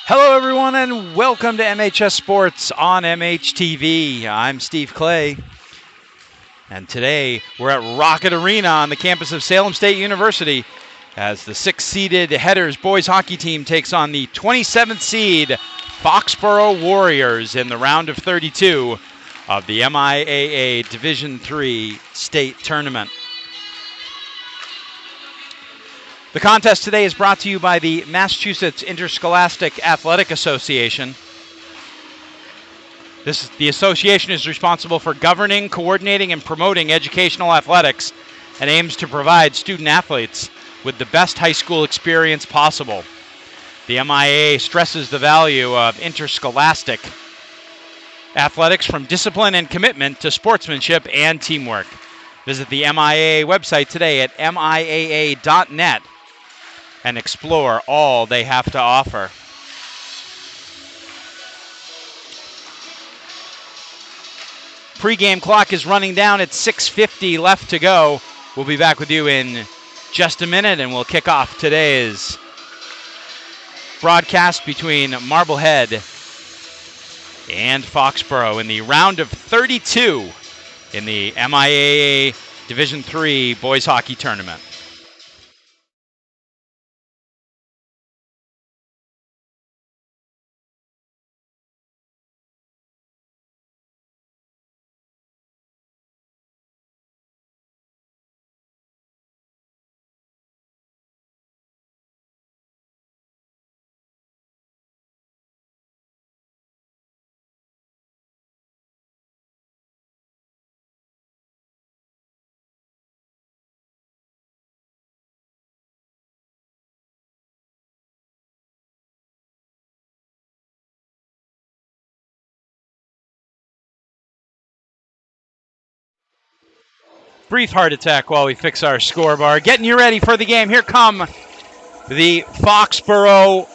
Hello, everyone, and welcome to MHS Sports on MHTV. I'm Steve Clay, and today we're at Rocket Arena on the campus of Salem State University as the 6th-seeded Headers boys hockey team takes on the 27th seed Foxborough Warriors in the round of 32 of the MIAA Division III state tournament. The contest today is brought to you by the Massachusetts Interscholastic Athletic Association. The association is responsible for governing, coordinating, and promoting educational athletics and aims to provide student athletes with the best high school experience possible. The MIAA stresses the value of interscholastic athletics, from discipline and commitment to sportsmanship and teamwork. Visit the MIAA website today at miaa.net and explore all they have to offer. Pre-game clock is running down at 6:50 left to go. We'll be back with you in just a minute, and we'll kick off today's broadcast between Marblehead and Foxborough in the round of 32 in the MIAA Division III boys hockey tournament. Brief heart attack while we fix our scoreboard. Getting you ready for the game. Here come the Foxborough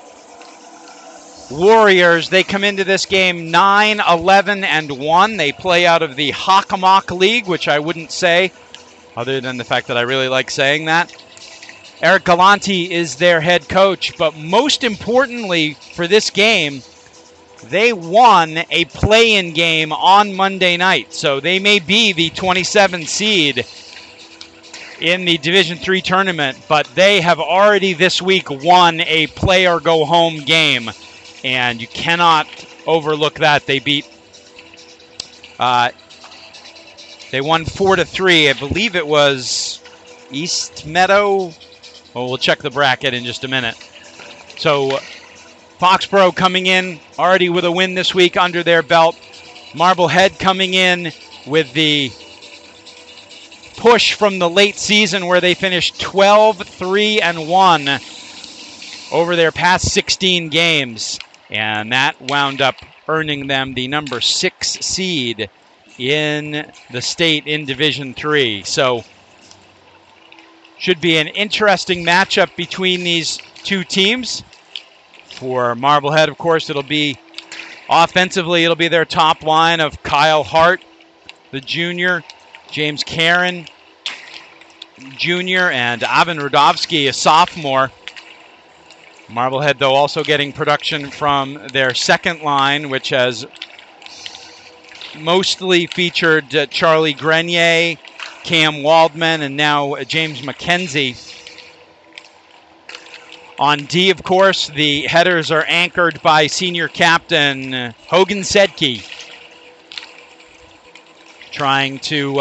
Warriors. They come into this game 9-11-1. They play out of the Hockomock League, which I wouldn't say, other than the fact that I really like saying that. Eric Galanti is their head coach, but most importantly for this game, they won a play-in game on Monday night, so they may be the 27th seed in the Division III tournament, but they have already this week won a play-or-go-home game, and you cannot overlook that. They won 4-3. I believe it was East Meadow. Well, we'll check the bracket in just a minute. So Foxborough coming in already with a win this week under their belt. Marblehead coming in with the push from the late season where they finished 12-3-1 over their past 16 games. And that wound up earning them the number 6 seed in the state in Division III. So should be an interesting matchup between these two teams. For Marblehead, of course, it'll be offensively, it'll be their top line of Kyle Hart, the junior, James Caron, junior, and Ivan Rudovsky, a sophomore. Marblehead, though, also getting production from their second line, which has mostly featured Charlie Grenier, Cam Waldman, and now James McKenzie. On D, of course, the Headers are anchored by senior captain Hogan Sedke, trying to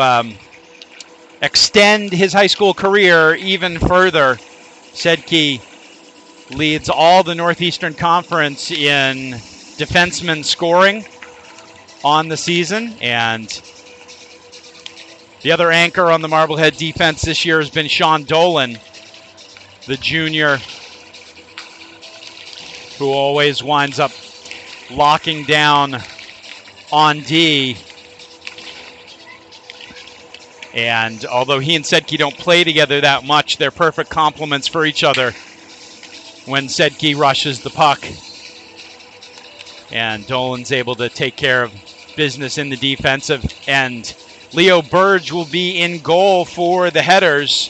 extend his high school career even further. Sedke leads all the Northeastern Conference in defenseman scoring on the season, and the other anchor on the Marblehead defense this year has been Sean Dolan, the junior, who always winds up locking down on D. And although he and Sedke don't play together that much, they're perfect complements for each other when Sedke rushes the puck. And Dolan's able to take care of business in the defensive end. Leo Burge will be in goal for the Headers.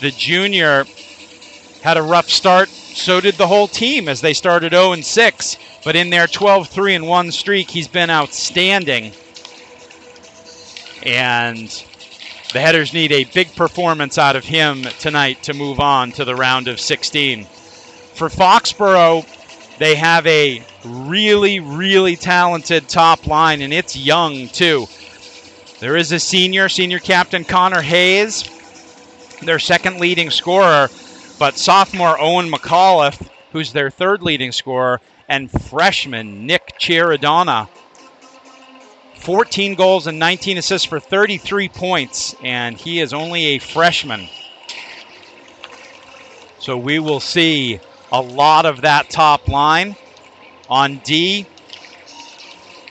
The junior had a rough start so did the whole team as they started 0-6. But in their 12-3-1 streak, he's been outstanding. And the Headers need a big performance out of him tonight to move on to the round of 16. For Foxborough, they have a really, really talented top line, and it's young too. There is a senior captain Connor Hayes, their second leading scorer, but sophomore Owen McAuliffe, who's their third leading scorer, and freshman Nick Chiaradonna. 14 goals and 19 assists for 33 points, and he is only a freshman. So we will see a lot of that top line. On D,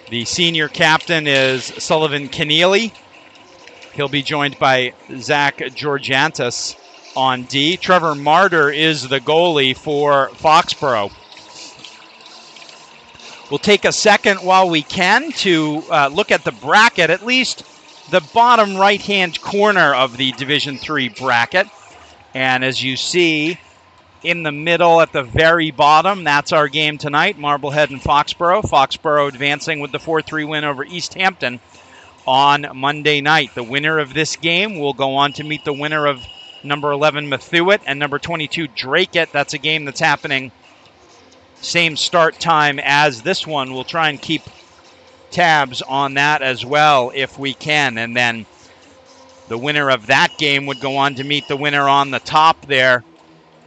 the senior captain is Sullivan Keneally. He'll be joined by Zach Georgiantis on D. Trevor Martyr is the goalie for Foxborough. We'll take a second while we can to look at the bracket, at least the bottom right-hand corner of the Division III bracket. And as you see, in the middle at the very bottom, that's our game tonight, Marblehead and Foxborough. Foxborough advancing with the 4-3 win over East Hampton on Monday night. The winner of this game will go on to meet the winner of number 11 Methuen and number 22 Drakeit. That's a game that's happening same start time as this one. We'll try and keep tabs on that as well if we can. And then the winner of that game would go on to meet the winner on the top there.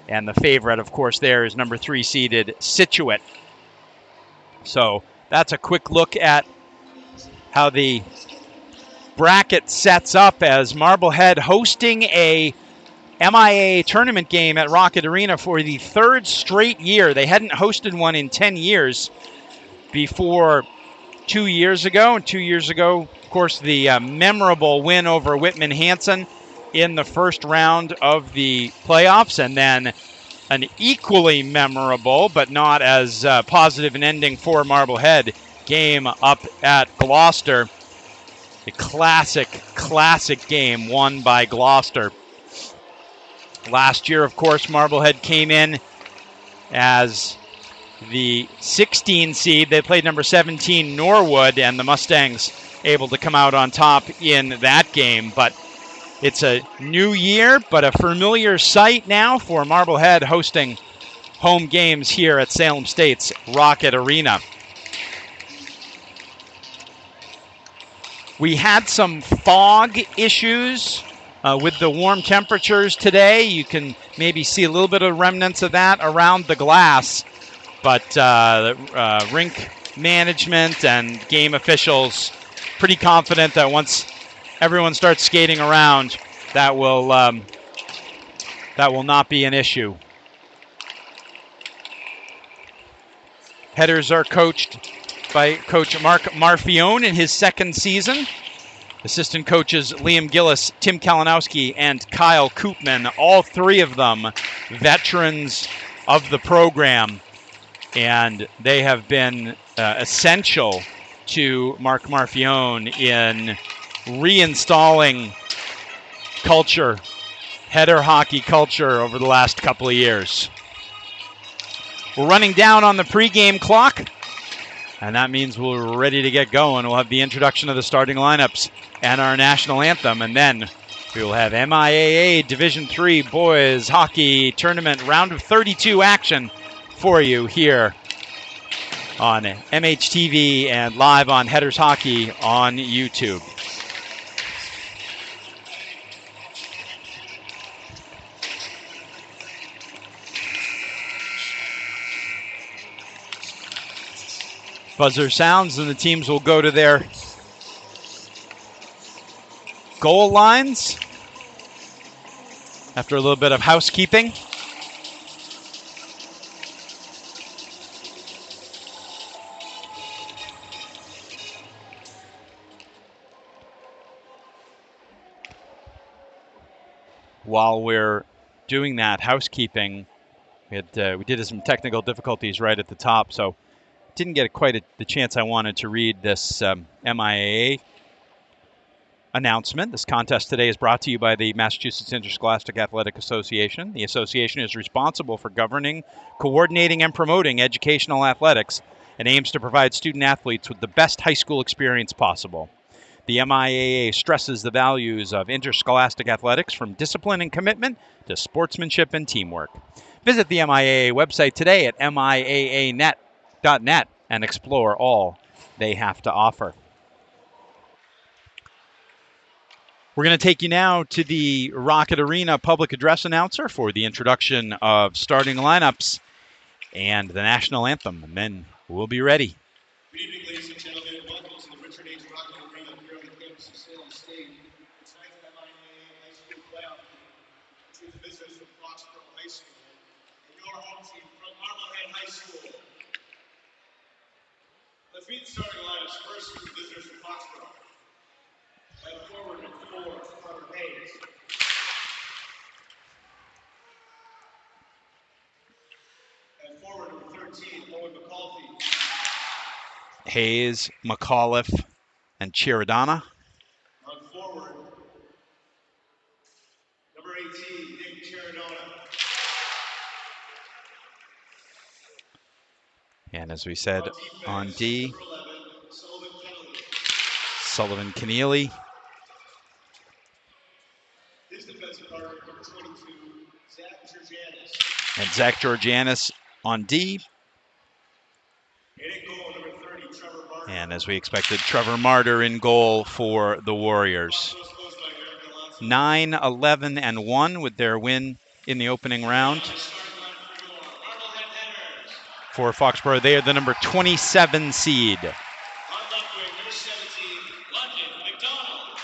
And the favorite, of course, there is number 3 seeded Scituate. So that's a quick look at how the bracket sets up as Marblehead hosting a MIAA tournament game at Rocket Arena for the third straight year. They hadn't hosted one in 10 years before 2 years ago. And 2 years ago, of course, the memorable win over Whitman Hanson in the first round of the playoffs. And then an equally memorable, but not as positive an ending for Marblehead game up at Gloucester. A classic game won by Gloucester. Last year, of course, Marblehead came in as the 16 seed. They played number 17 Norwood, and the Mustangs able to come out on top in that game. But it's a new year, but a familiar sight now for Marblehead hosting home games here at Salem State's Rocket Arena. We had some fog issues with the warm temperatures today. You can maybe see a little bit of remnants of that around the glass, but rink management and game officials pretty confident that once everyone starts skating around, that will not be an issue. Headers are coached by Coach Mark Marfione in his second season. Assistant coaches Liam Gillis, Tim Kalinowski, and Kyle Koopman, all three of them veterans of the program. And they have been essential to Mark Marfione in reinstalling culture, header hockey culture over the last couple of years. We're running down on the pregame clock, and that means we're ready to get going. We'll have the introduction of the starting lineups and our national anthem, and then we will have MIAA Division III Boys Hockey Tournament Round of 32 action for you here on MHTV and live on Headers Hockey on YouTube. Buzzer sounds and the teams will go to their goal lines after a little bit of housekeeping. While we're doing that housekeeping, we did have some technical difficulties right at the top, so didn't get quite the chance I wanted to read this MIAA announcement. This contest today is brought to you by the Massachusetts Interscholastic Athletic Association. The association is responsible for governing, coordinating, and promoting educational athletics and aims to provide student athletes with the best high school experience possible. The MIAA stresses the values of interscholastic athletics, from discipline and commitment to sportsmanship and teamwork. Visit the MIAA website today at miaanet.net and explore all they have to offer. We're going to take you now to the Rocket Arena public address announcer for the introduction of starting lineups and the national anthem, and then we'll be ready. Good evening, ladies and gentlemen, and welcome to the Richard H. Rocket Arena here on the campus of Salem State. Tonight's MIAA High School playoff game between the visitors from Foxborough High School and your home team from Marblehead High School. Let's meet the starting lineups first with the visitors from Foxborough. At forward at 4, Carter Hayes. At forward at 13, Owen McCulphy. Hayes, McAuliffe, and Chiradonna. On forward, number 18, Nick Chiradonna. And as we said, on D, Number 11, Sullivan Keneally. His defensive partner, number 22, Zach Georgianis. And Zach Georgianis on D. And in goal, number 30, Trevor Martin. And as we expected, Trevor Martyr in goal for the Warriors. 9, 11, and 1 with their win in the opening round. For Foxborough, they are the number 27 seed. On left wing, number 17, London McDonald.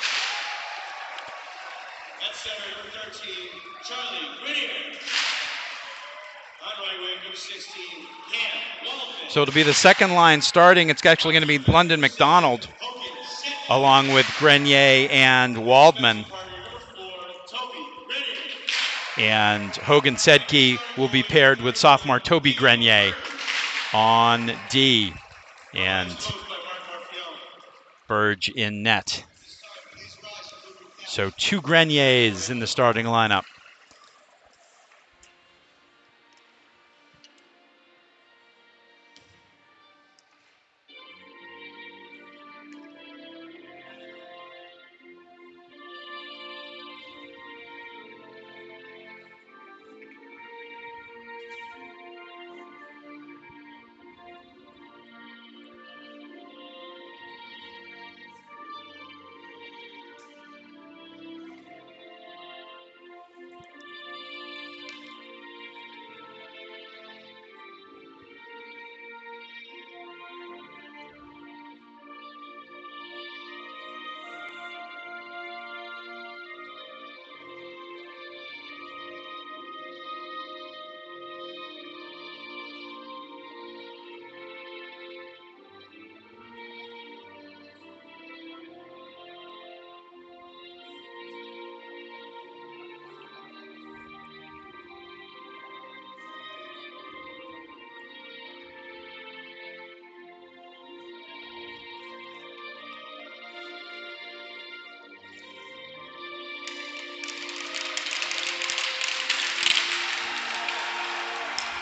At center, number 13, Charlie Whittier. On right wing, number 16, Cam Waldman. So it'll be the second line starting. It's actually going to be London McDonald along with Grenier and Waldman. And Hogan Sedke will be paired with sophomore Toby Grenier on D. And Burge in net. So 2 Greniers in the starting lineup.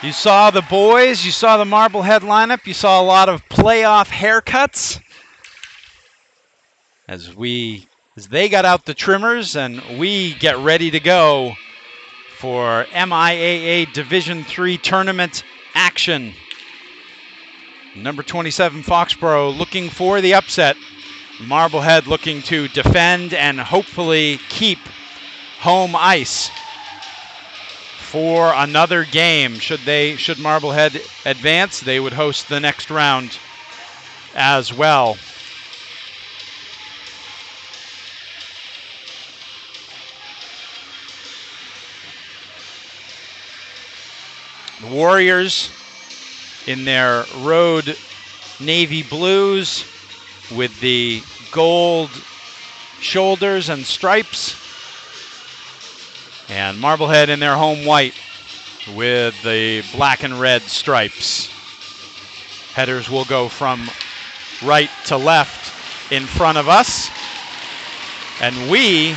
You saw the boys, you saw the Marblehead lineup, you saw a lot of playoff haircuts as they got out the trimmers and we get ready to go for MIAA Division III tournament action. Number 27 Foxborough looking for the upset. Marblehead looking to defend and hopefully keep home ice for another game. Should Marblehead advance, they would host the next round as well. The Warriors in their road navy blues with the gold shoulders and stripes. And Marblehead in their home white with the black and red stripes. Headers will go from right to left in front of us And we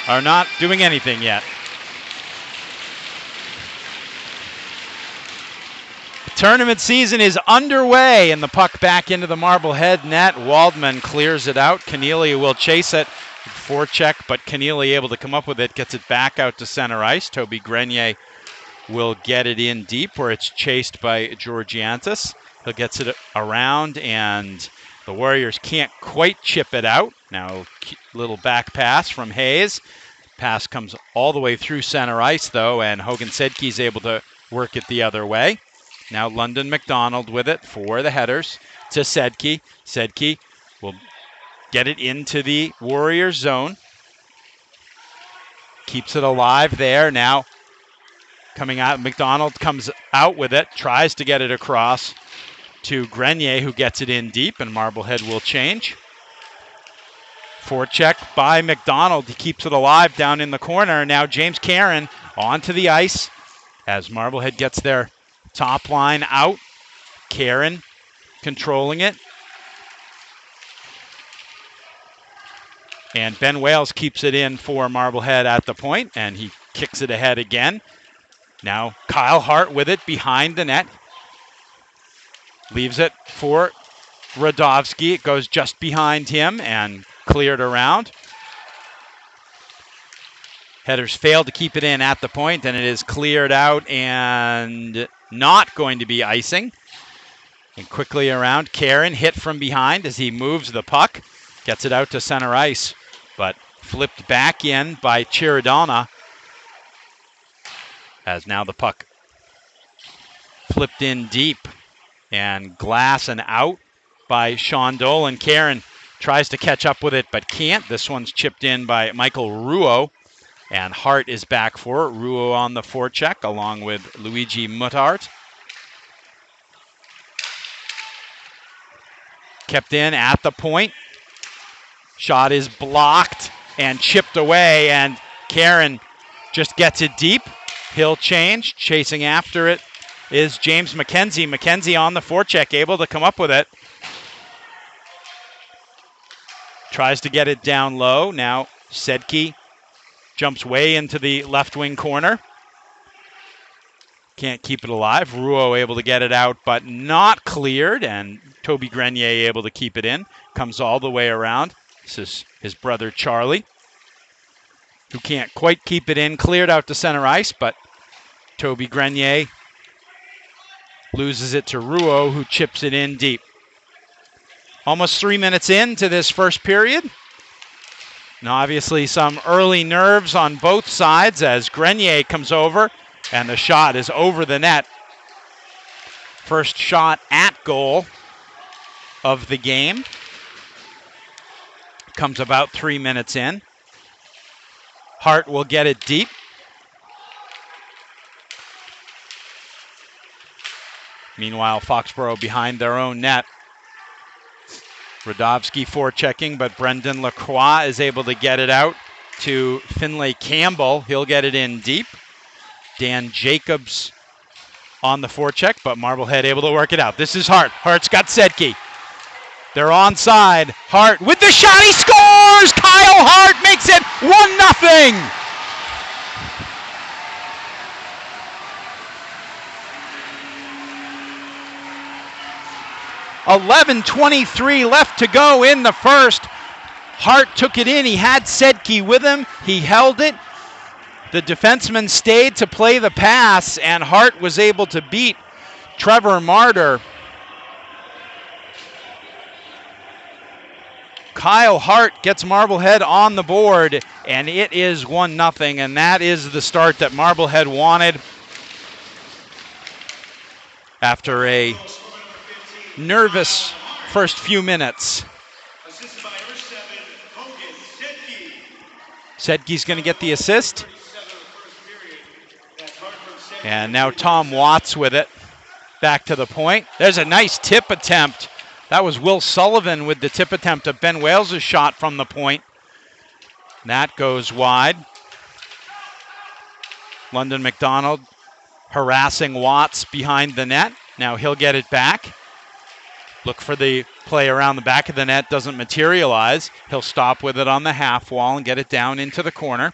are not doing anything yet. The tournament season is underway, and the puck back into the Marblehead net. Waldman clears it out. Keneally will chase it. Forecheck, but Keneally able to come up with it, gets it back out to center ice. Toby Grenier will get it in deep where it's chased by Georgiantis. He gets it around, and the Warriors can't quite chip it out. Now, little back pass from Hayes. Pass comes all the way through center ice, though, and Hogan Sedke's able to work it the other way. Now London McDonald with it for the headers to Sedke. Sedke will get it into the Warriors zone. Keeps it alive there. Now coming out, McDonald comes out with it, tries to get it across to Grenier, who gets it in deep, and Marblehead will change. Forecheck by McDonald. He keeps it alive down in the corner. Now James Caron onto the ice as Marblehead gets their top line out. Caron controlling it. And Ben Wales keeps it in for Marblehead at the point, and he kicks it ahead again. Now Kyle Hart with it behind the net. Leaves it for Radovsky. It goes just behind him and cleared around. Headers failed to keep it in at the point, and it is cleared out and not going to be icing. And quickly around, Caron hit from behind as he moves the puck. Gets it out to center ice, but flipped back in by Chiradonna. As now the puck flipped in deep and glass and out by Sean Dolan. Caron tries to catch up with it but can't. This one's chipped in by Michael Ruo, and Hart is back for it. Ruo on the forecheck along with Luigi Muttart. Kept in at the point. Shot is blocked and chipped away, and Caron just gets it deep. He'll change. Chasing after it is James McKenzie. McKenzie on the forecheck, able to come up with it. Tries to get it down low. Now Sedke jumps way into the left wing corner. Can't keep it alive. Ruo able to get it out, but not cleared, and Toby Grenier able to keep it in. Comes all the way around. This is his brother Charlie, who can't quite keep it in. Cleared out to center ice, but Toby Grenier loses it to Ruo, who chips it in deep. Almost 3 minutes into this first period. Now obviously some early nerves on both sides as Grenier comes over, and the shot is over the net. First shot at goal of the game. Comes about 3 minutes in. Hart will get it deep. Meanwhile, Foxborough behind their own net. Radovsky forechecking, but Brendan Lacroix is able to get it out to Finlay Campbell. He'll get it in deep. Dan Jacobs on the forecheck, but Marblehead able to work it out. This is Hart. Hart's got Sedke. They're onside. Hart with the shot. He scores! Kyle Hart makes it 1-0. 11:23 left to go in the first. Hart took it in. He had Sedke with him. He held it. The defenseman stayed to play the pass, and Hart was able to beat Trevor Martyr. Kyle Hart gets Marblehead on the board, and it is 1-0, and that is the start that Marblehead wanted after a nervous first few minutes. Sedke's going to get the assist. And now Tom Watts with it. Back to the point. There's a nice tip attempt. That was Will Sullivan with the tip attempt of Ben Wales' shot from the point. That goes wide. London McDonald harassing Watts behind the net. Now he'll get it back. Look for the play around the back of the net, doesn't materialize. He'll stop with it on the half wall and get it down into the corner.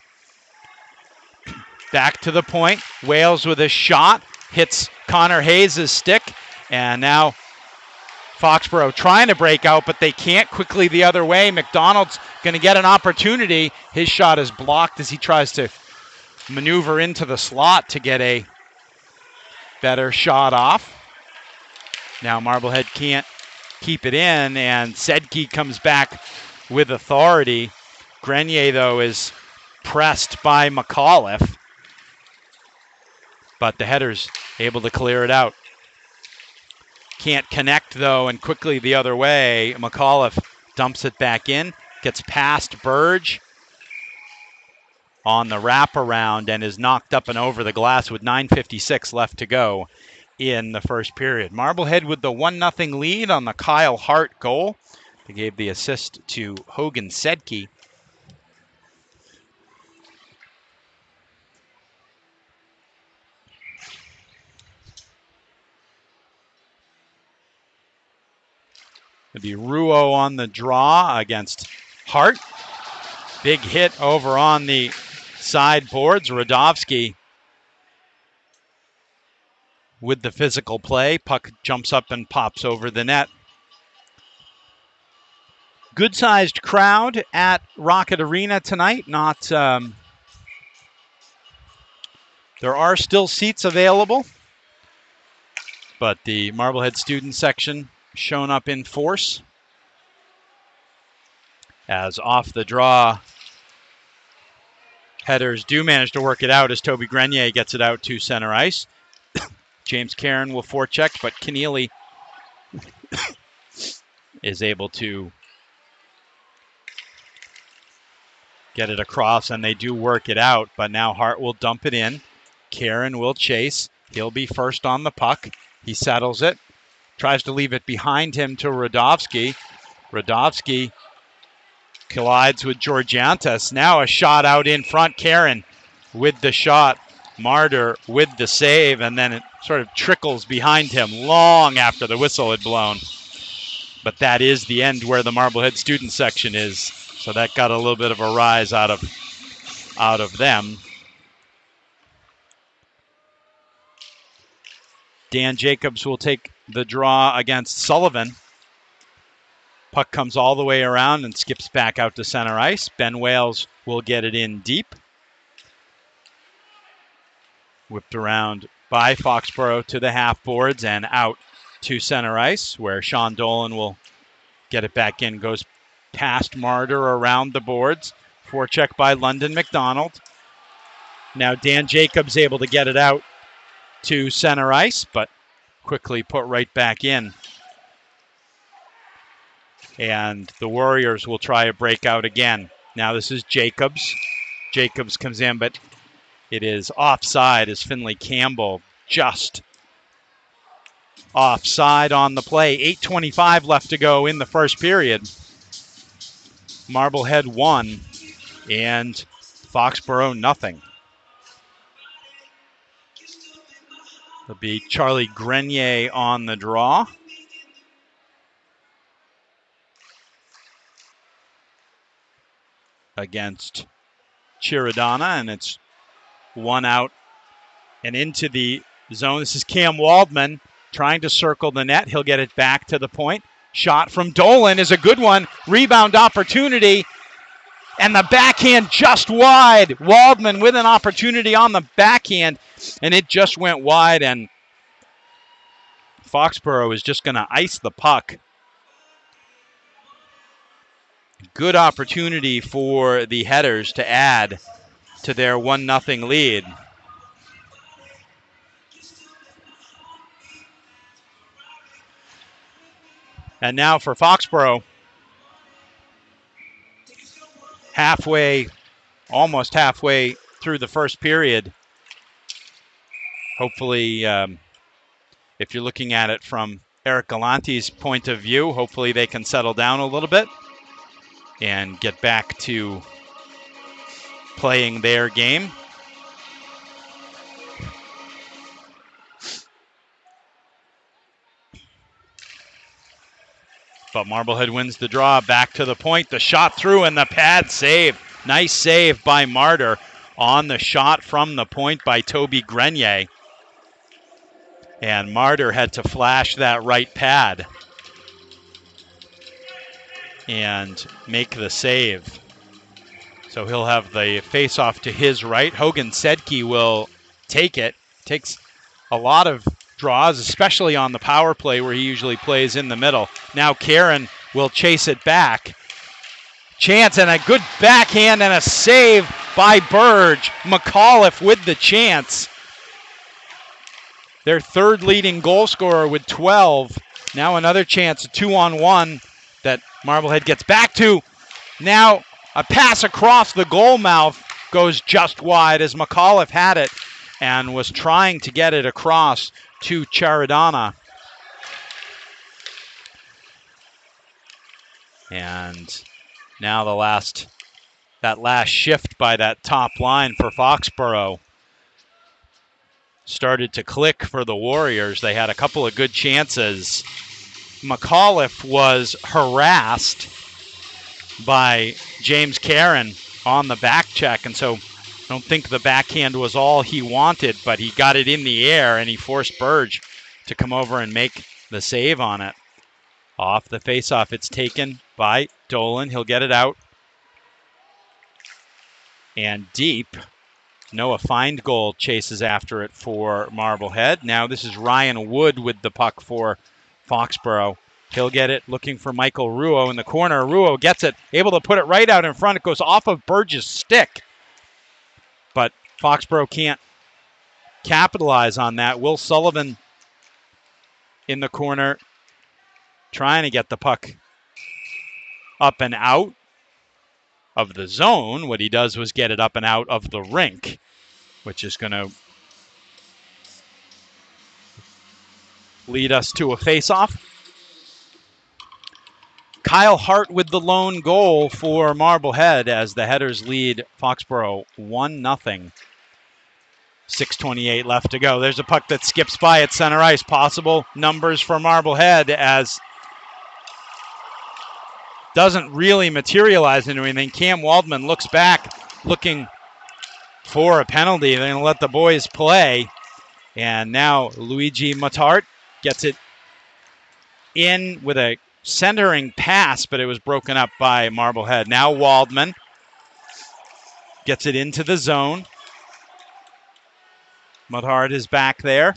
Back to the point. Wales with a shot. Hits Connor Hayes' stick. And now Foxborough trying to break out, but they can't. Quickly the other way. McDonald's going to get an opportunity. His shot is blocked as he tries to maneuver into the slot to get a better shot off. Now Marblehead can't keep it in, and Sedke comes back with authority. Grenier, though, is pressed by McAuliffe, but the header's able to clear it out. Can't connect, though, and quickly the other way. McAuliffe dumps it back in, gets past Burge on the wraparound, and is knocked up and over the glass with 9:56 left to go in the first period. Marblehead with the 1-0 lead on the Kyle Hart goal. They gave the assist to Hogan Sedke. It'll be Ruo on the draw against Hart. Big hit over on the side boards. Radovsky with the physical play. Puck jumps up and pops over the net. Good-sized crowd at Rocket Arena tonight. There are still seats available, but the Marblehead student section shown up in force. As off the draw, headers do manage to work it out as Toby Grenier gets it out to center ice. James Caron will forecheck, but Keneally is able to get it across, and they do work it out, but now Hart will dump it in. Caron will chase. He'll be first on the puck. He settles it, tries to leave it behind him to Radovsky. Radovsky collides with Georgiantes. Now a shot out in front. Caron with the shot. Martyr with the save, and then it sort of trickles behind him long after the whistle had blown. But that is the end where the Marblehead student section is. So that got a little bit of a rise out of them. Dan Jacobs will take the draw against Sullivan. Puck comes all the way around and skips back out to center ice. Ben Wales will get it in deep. Whipped around by Foxborough to the half boards and out to center ice, where Sean Dolan will get it back in. Goes past Martyr around the boards. Forecheck by London McDonald. Now Dan Jacobs able to get it out to center ice, but quickly put right back in. And the Warriors will try a breakout again. Now this is Jacobs. Jacobs comes in, but it is offside as Finley Campbell just offside on the play. 8:25 left to go in the first period. Marblehead 1 and Foxborough nothing. It'll be Charlie Grenier on the draw. Against Chiradana, and it's one out and into the zone. This is Cam Waldman trying to circle the net. He'll get it back to the point. Shot from Dolan is a good one. Rebound opportunity, and the backhand just wide. Waldman with an opportunity on the backhand, and it just went wide, and Foxborough is just going to ice the puck. Good opportunity for the Headers to add to their 1-0 lead. And now for Foxborough, almost halfway through the first period. Hopefully, if you're looking at it from Eric Galante's point of view, hopefully they can settle down a little bit and get back to playing their game. but Marblehead wins the draw. Back to the point, the shot through, and the pad save. Nice save by Martyr on the shot from the point by Toby Grenier. And Martyr had to flash that right pad and make the save. So he'll have the face-off to his right. Hogan Sedke will take it. Takes a lot of draws, especially on the power play where he usually plays in the middle. Now Karen will chase it back. Chance and a good backhand and a save by Burge. McAuliffe with the chance. Their third leading goal scorer with 12. Now another chance, a 2-on-1 that Marblehead gets back to. Now a pass across the goal mouth goes just wide as McAuliffe had it and was trying to get it across to Charadana. And now that last shift by that top line for Foxborough started to click for the Warriors. They had a couple of good chances. McAuliffe was harassed by James Karen on the back check, and so I don't think the backhand was all he wanted, but he got it in the air and he forced Burge to come over and make the save on it. Off the faceoff, it's taken by Dolan. He'll get it out. And deep. Noah Feingold chases after it for Marblehead. Now this is Ryan Wood with the puck for Foxborough. He'll get it, looking for Michael Ruo in the corner. Ruo gets it, able to put it right out in front. It goes off of Burge's stick. But Foxborough can't capitalize on that. Will Sullivan in the corner trying to get the puck up and out of the zone. What he does was get it up and out of the rink, which is going to lead us to a face-off. Kyle Hart with the lone goal for Marblehead as the Headers lead Foxborough 1-0. 6:28 left to go. There's a puck that skips by at center ice. Possible numbers for Marblehead as doesn't really materialize into anything. Cam Waldman looks back, looking for a penalty. They're going to let the boys play. And now Luigi Matart gets it in with a centering pass, but it was broken up by Marblehead. Now Waldman gets it into the zone. Matart is back there.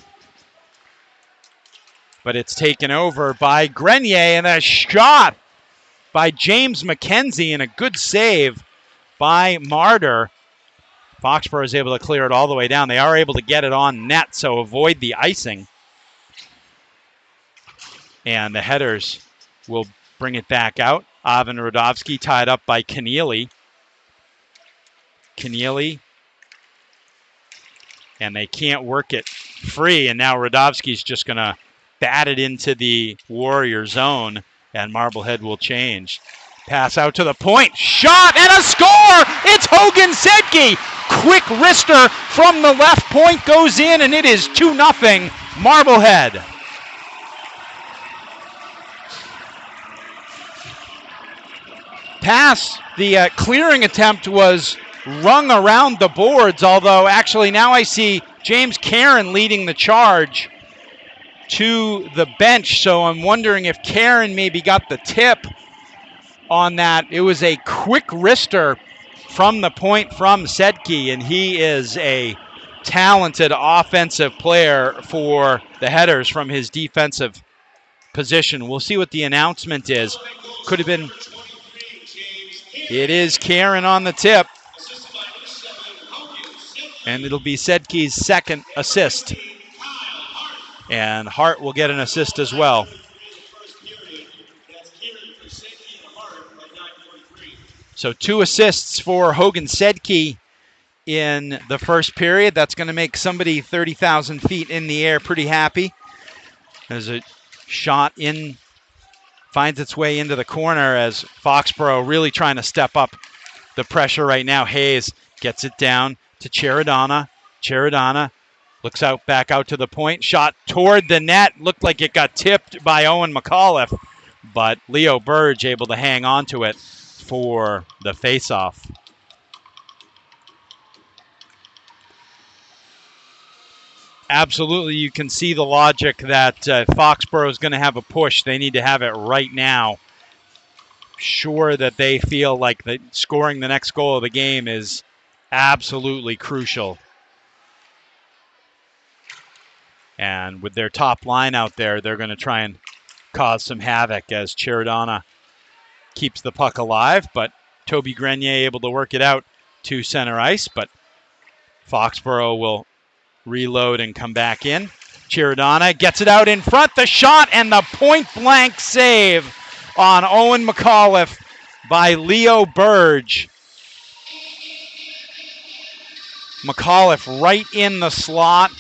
But it's taken over by Grenier, and a shot by James McKenzie, and a good save by Martyr. Foxborough is able to clear it all the way down. They are able to get it on net, so avoid the icing. And the Headers will bring it back out. Ivan Radovsky tied up by Keneally. Keneally. And they can't work it free, and now Radovsky's just going to bat it into the Warrior zone, and Marblehead will change. Pass out to the point. Shot and a score! It's Hogan Sedke. Quick wrister from the left point goes in, and it is 2-0 Marblehead. Pass, the clearing attempt was rung around the boards, although actually now I see James Karen leading the charge to the bench, so I'm wondering if Karen maybe got the tip on that. It was a quick wrister from the point from Sedke, and he is a talented offensive player for the Headers from his defensive position. We'll see what the announcement is. Could have been. It is Karen on the tip. And it'll be Sedke's second assist. And Hart will get an assist as well. So 2 assists for Hogan Sedke in the first period. That's going to make somebody 30,000 feet in the air pretty happy. There's a shot in, finds its way into the corner as Foxborough really trying to step up the pressure right now. Hayes gets it down to Charadana. Charadana looks back out to the point. Shot toward the net. Looked like it got tipped by Owen McAuliffe. but Leo Burge able to hang on to it for the faceoff. Absolutely, you can see the logic that Foxborough is going to have a push. They need to have it right now. Sure that they feel like scoring the next goal of the game is absolutely crucial. And with their top line out there, they're going to try and cause some havoc as Chiradana keeps the puck alive, but Toby Grenier able to work it out to center ice, but Foxborough will reload and come back in. Chiradana gets it out in front, the shot, and the point-blank save on Owen McAuliffe by Leo Burge. McAuliffe right in the slot,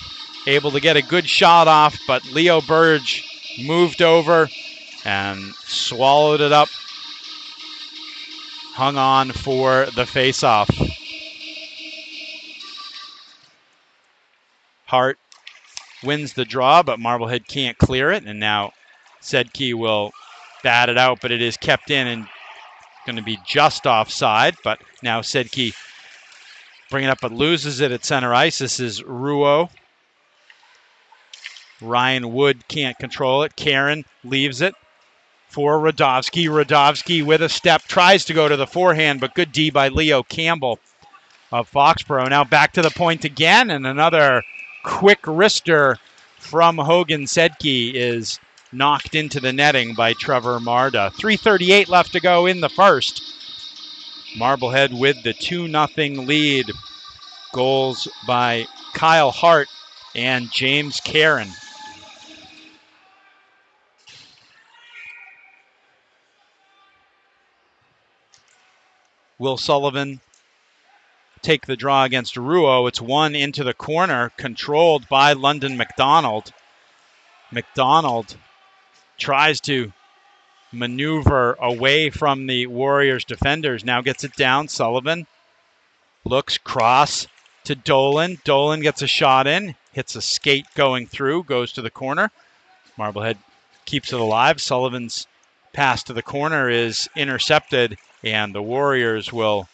able to get a good shot off, but Leo Burge moved over and swallowed it up. Hung on for the faceoff. Hart wins the draw, but Marblehead can't clear it, and now Sedke will bat it out, but it is kept in and going to be just offside, but now Sedke bring it up but loses it at center ice. This is Ruo. Ryan Wood can't control it. Karen leaves it for Radovsky. Radovsky with a step, tries to go to the forehand, but good D by Leo Campbell of Foxborough. Now back to the point again, and another quick wrister from Hogan Sedke is knocked into the netting by Trevor Marda. 3:38 left to go in the first. Marblehead with the 2-0 lead. Goals by Kyle Hart and James Karen. Will Sullivan take the draw against Ruo? It's one into the corner, controlled by London McDonald. McDonald tries to maneuver away from the Warriors defenders. Now gets it down. Sullivan looks cross to Dolan. Dolan gets a shot in, hits a skate going through, goes to the corner. Marblehead keeps it alive. Sullivan's pass to the corner is intercepted, and the Warriors will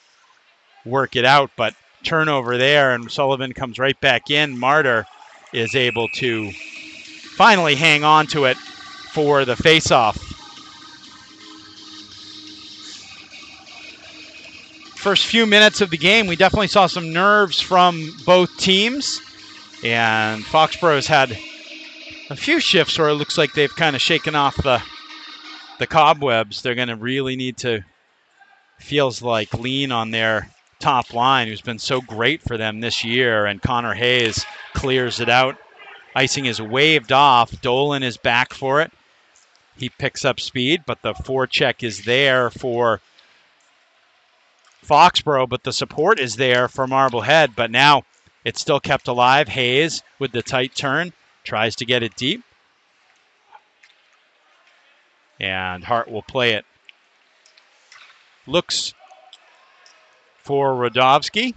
work it out, but turnover there, and Sullivan comes right back in. Martyr is able to finally hang on to it for the faceoff. First few minutes of the game, we definitely saw some nerves from both teams, and Foxborough has had a few shifts where it looks like they've kind of shaken off the cobwebs. They're going to really need to, feels like, lean on their top line, who's been so great for them this year, and Connor Hayes clears it out. Icing is waved off. Dolan is back for it. He picks up speed, but the forecheck is there for Foxborough, but the support is there for Marblehead, but now it's still kept alive. Hayes with the tight turn, tries to get it deep, and Hart will play it. Looks for Radovsky.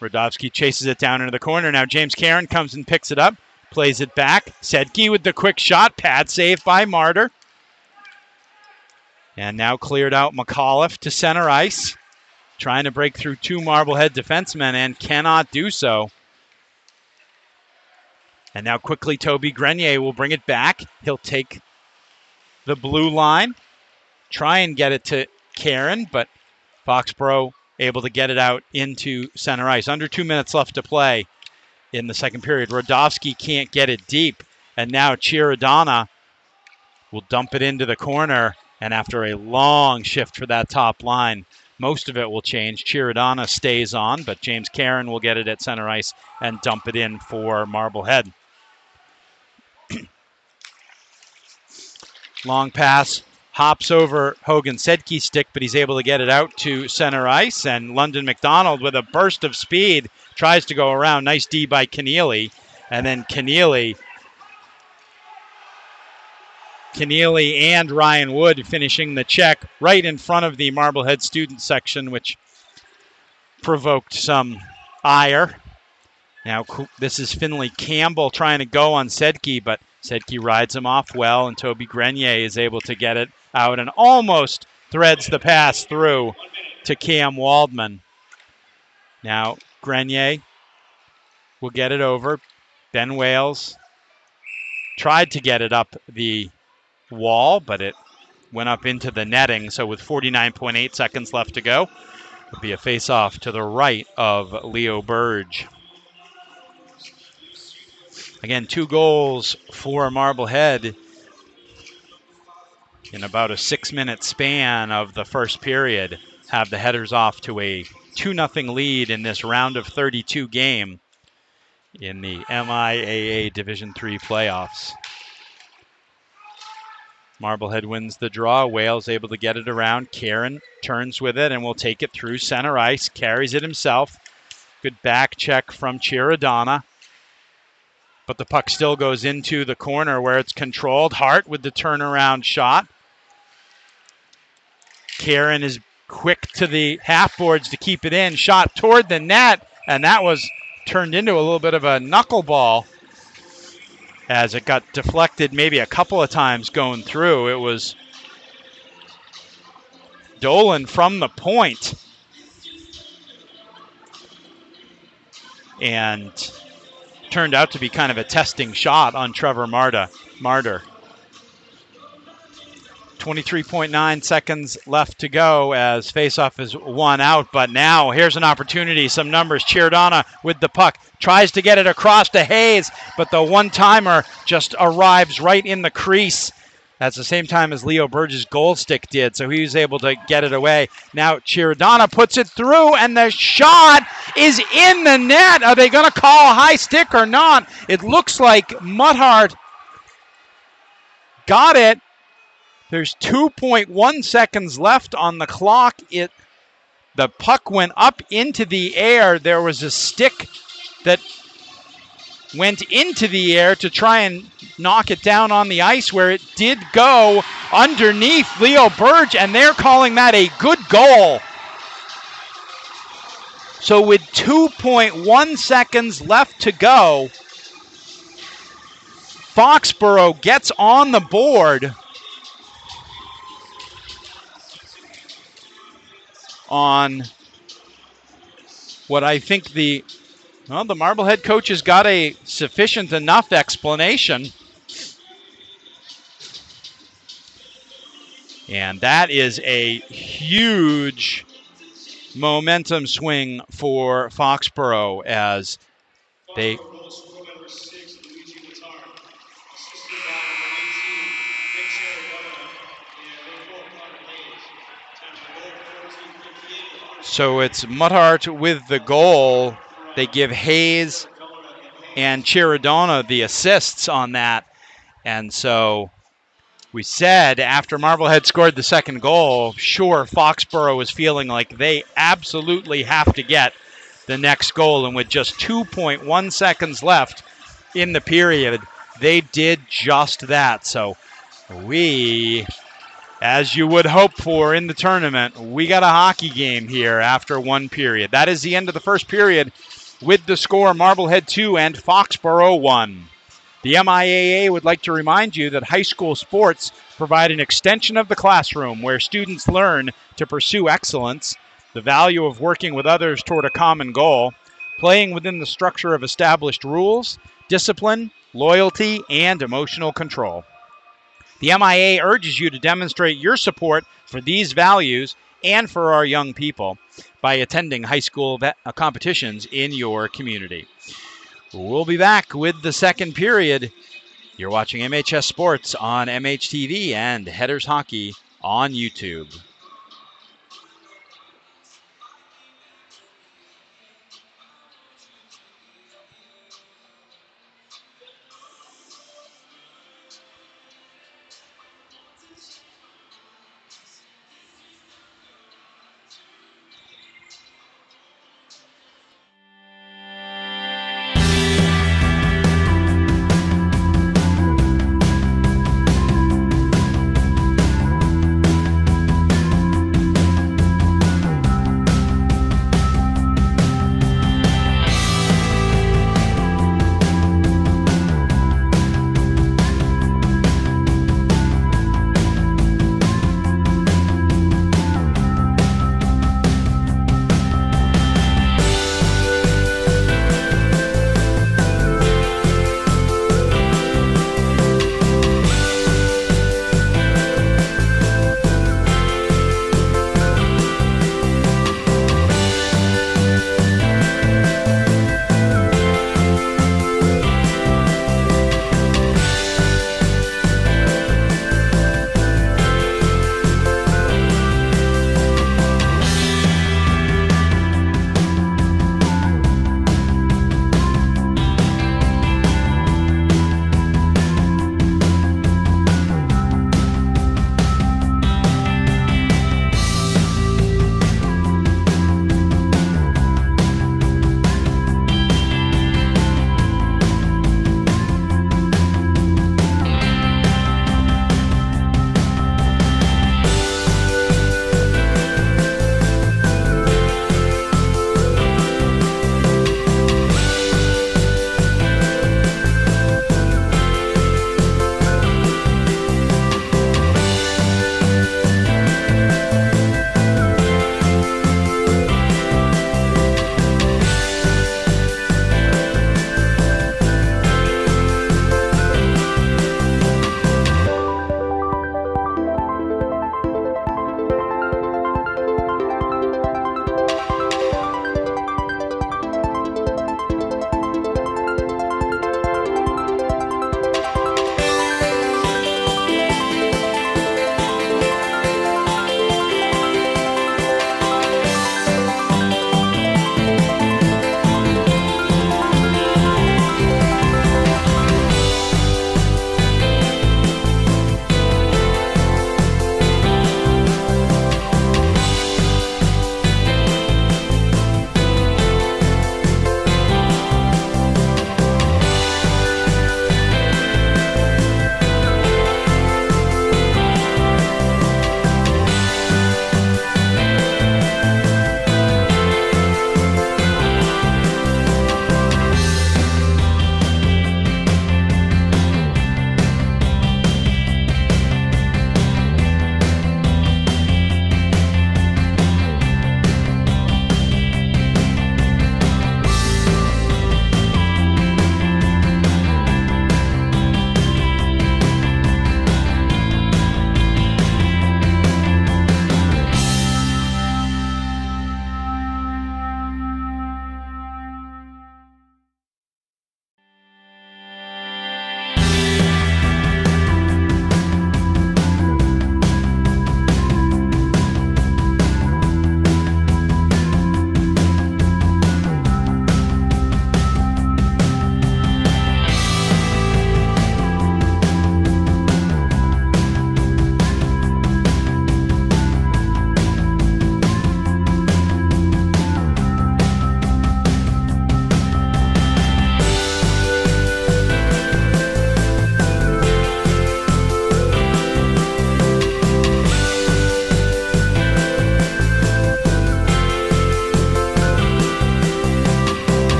Radovsky chases it down into the corner. Now James Karen comes and picks it up, plays it back. Sedke with the quick shot, pad save by Martyr. And now cleared out McAuliffe to center ice, trying to break through two Marblehead defensemen and cannot do so. And now quickly Toby Grenier will bring it back. He'll take the blue line, try and get it to Karen, but Foxborough able to get it out into center ice. Under 2 minutes left to play in the second period. Radovsky can't get it deep, and now Chiradana will dump it into the corner, and after a long shift for that top line, most of it will change. Chiradana stays on, but James Karen will get it at center ice and dump it in for Marblehead. Long pass, hops over Hogan Sedke's stick, but he's able to get it out to center ice, and London McDonald with a burst of speed tries to go around. Nice D by Keneally, and then Keneally and Ryan Wood finishing the check right in front of the Marblehead student section, which provoked some ire. Now this is Finley Campbell trying to go on Sedke, but Sedke rides him off well, and Toby Grenier is able to get it out and almost threads the pass through to Cam Waldman. Now Grenier will get it over. Ben Wales tried to get it up the wall, but it went up into the netting. So with 49.8 seconds left to go, it'll be a face-off to the right of Leo Burge. Again, 2 goals for Marblehead in about a 6-minute span of the first period have the Headers off to a 2-0 lead in this round of 32 game in the MIAA Division III playoffs. Marblehead wins the draw. Wales able to get it around. Karen turns with it and will take it through center ice. Carries it himself. Good back check from Chiradana. But the puck still goes into the corner where it's controlled. Hart with the turnaround shot. Karen is quick to the half boards to keep it in. Shot toward the net, and that was turned into a little bit of a knuckleball as it got deflected maybe a couple of times going through. It was Dolan from the point. And turned out to be kind of a testing shot on Trevor Martyr. 23.9 seconds left to go as faceoff is 1 out, but now here's an opportunity, some numbers. Chiradana with the puck, tries to get it across to Hayes, but the one-timer just arrives right in the crease. That's the same time as Leo Burge's goal stick did, so he was able to get it away. Now Chiradana puts it through, and the shot is in the net. Are they going to call a high stick or not? It looks like Mudhart got it. There's 2.1 seconds left on the clock. The puck went up into the air. There was a stick that went into the air to try and knock it down on the ice, where it did go underneath Leo Burge, and they're calling that a good goal. So with 2.1 seconds left to go, Foxborough gets on the board on what I think the Marblehead coach has got a sufficient enough explanation. And that is a huge momentum swing for Foxborough as they So it's Mudhart with the goal. They give Hayes and Chiradana the assists on that. And so we said after Marblehead scored the second goal, sure, Foxborough was feeling like they absolutely have to get the next goal. And with just 2.1 seconds left in the period, they did just that. So we, as you would hope for in the tournament, we got a hockey game here after one period. That is the end of the first period with the score Marblehead 2 and Foxborough 1. The MIAA would like to remind you that high school sports provide an extension of the classroom where students learn to pursue excellence, the value of working with others toward a common goal, playing within the structure of established rules, discipline, loyalty, and emotional control. The MIAA urges you to demonstrate your support for these values and for our young people by attending high school competitions in your community. We'll be back with the second period. You're watching MHS Sports on MHTV and Headers Hockey on YouTube.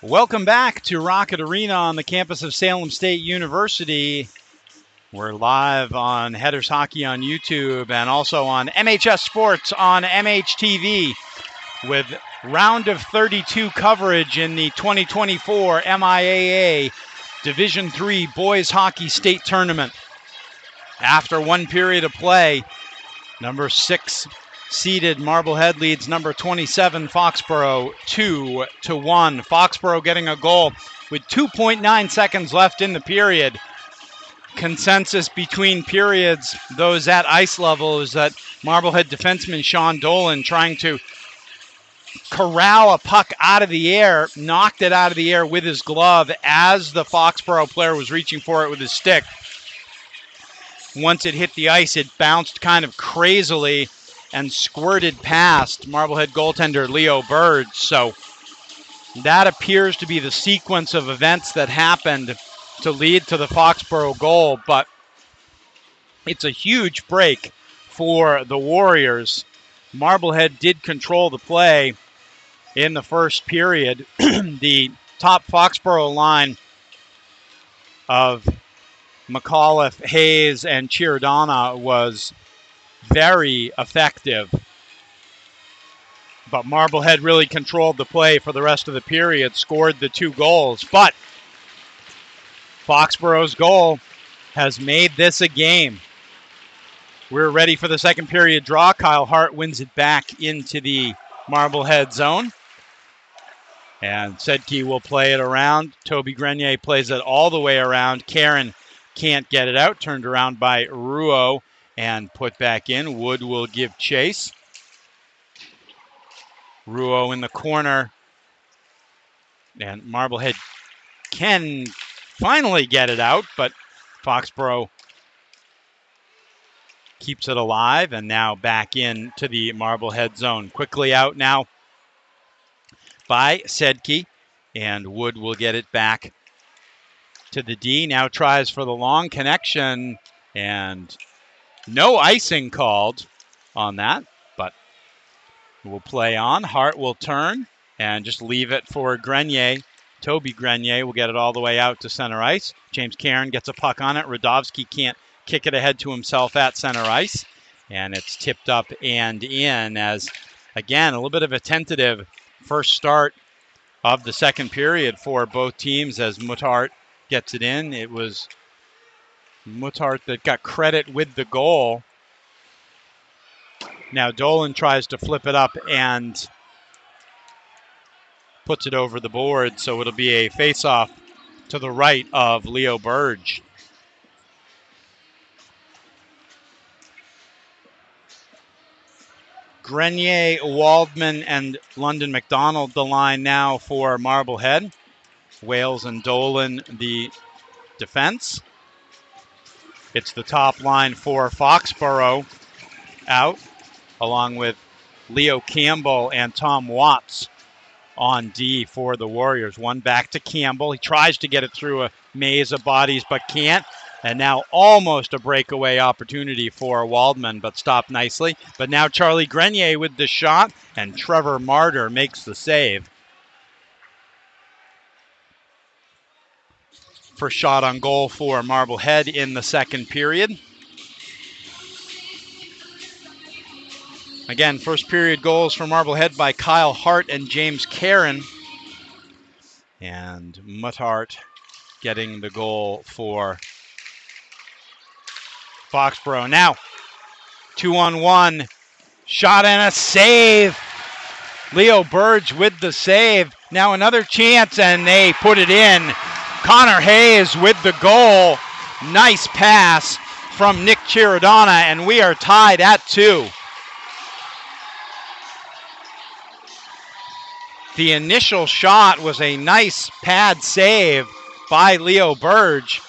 Welcome back to Rocket Arena on the campus of Salem State University. We're live on Headers Hockey on YouTube and also on MHS Sports on MHTV with round of 32 coverage in the 2024 MIAA Division III Boys Hockey State Tournament. After one period of play, number 6 seeded Marblehead leads number 27 Foxborough 2-1. Foxborough getting a goal with 2.9 seconds left in the period. Consensus between periods, those at ice level, is that Marblehead defenseman Sean Dolan trying to corral a puck out of the air, knocked it out of the air with his glove as the Foxborough player was reaching for it with his stick. Once it hit the ice, it bounced kind of crazily and squirted past Marblehead goaltender Leo Burge. So that appears to be the sequence of events that happened to lead to the Foxborough goal, but it's a huge break for the Warriors. Marblehead did control the play in the first period. The top Foxborough line of McAuliffe, Hayes, and Chirodana was very effective. But Marblehead really controlled the play for the rest of the period, scored the 2 goals. But Foxborough's goal has made this a game. We're ready for the second period draw. Kyle Hart wins it back into the Marblehead zone. And Sedke will play it around. Toby Grenier plays it all the way around. Karen can't get it out. Turned around by Ruo and put back in. Wood will give chase. Ruo in the corner. And Marblehead can finally get it out, but Foxborough keeps it alive and now back into the Marblehead zone. Quickly out now by Sedke, and Wood will get it back to the D. Now tries for the long connection, and no icing called on that, but we'll play on. Hart will turn and just leave it for Grenier. Toby Grenier will get it all the way out to center ice. James Caron gets a puck on it. Radovsky can't kick it ahead to himself at center ice, and it's tipped up and in as, again, a little bit of a tentative first start of the second period for both teams as Muttart gets it in. It was Muttart that got credit with the goal. Now Dolan tries to flip it up and puts it over the board, so it'll be a face-off to the right of Leo Burge. Grenier, Waldman, and London McDonald the line now for Marblehead. Wales and Dolan the defense. It's the top line for Foxborough out, along with Leo Campbell and Tom Watts on D for the Warriors. One back to Campbell. He tries to get it through a maze of bodies but can't. And now almost a breakaway opportunity for Waldman, but stopped nicely. But now Charlie Grenier with the shot, and Trevor Martyr makes the save. First shot on goal for Marblehead in the second period. Again, first period goals for Marblehead by Kyle Hart and James Caron. And Muttart getting the goal for Foxborough. Now, 2-on-1, shot and a save. Leo Burge with the save. Now another chance, and they put it in. Connor Hayes with the goal. Nice pass from Nick Chirodana, and we are tied at 2. The initial shot was a nice pad save by Leo Burge,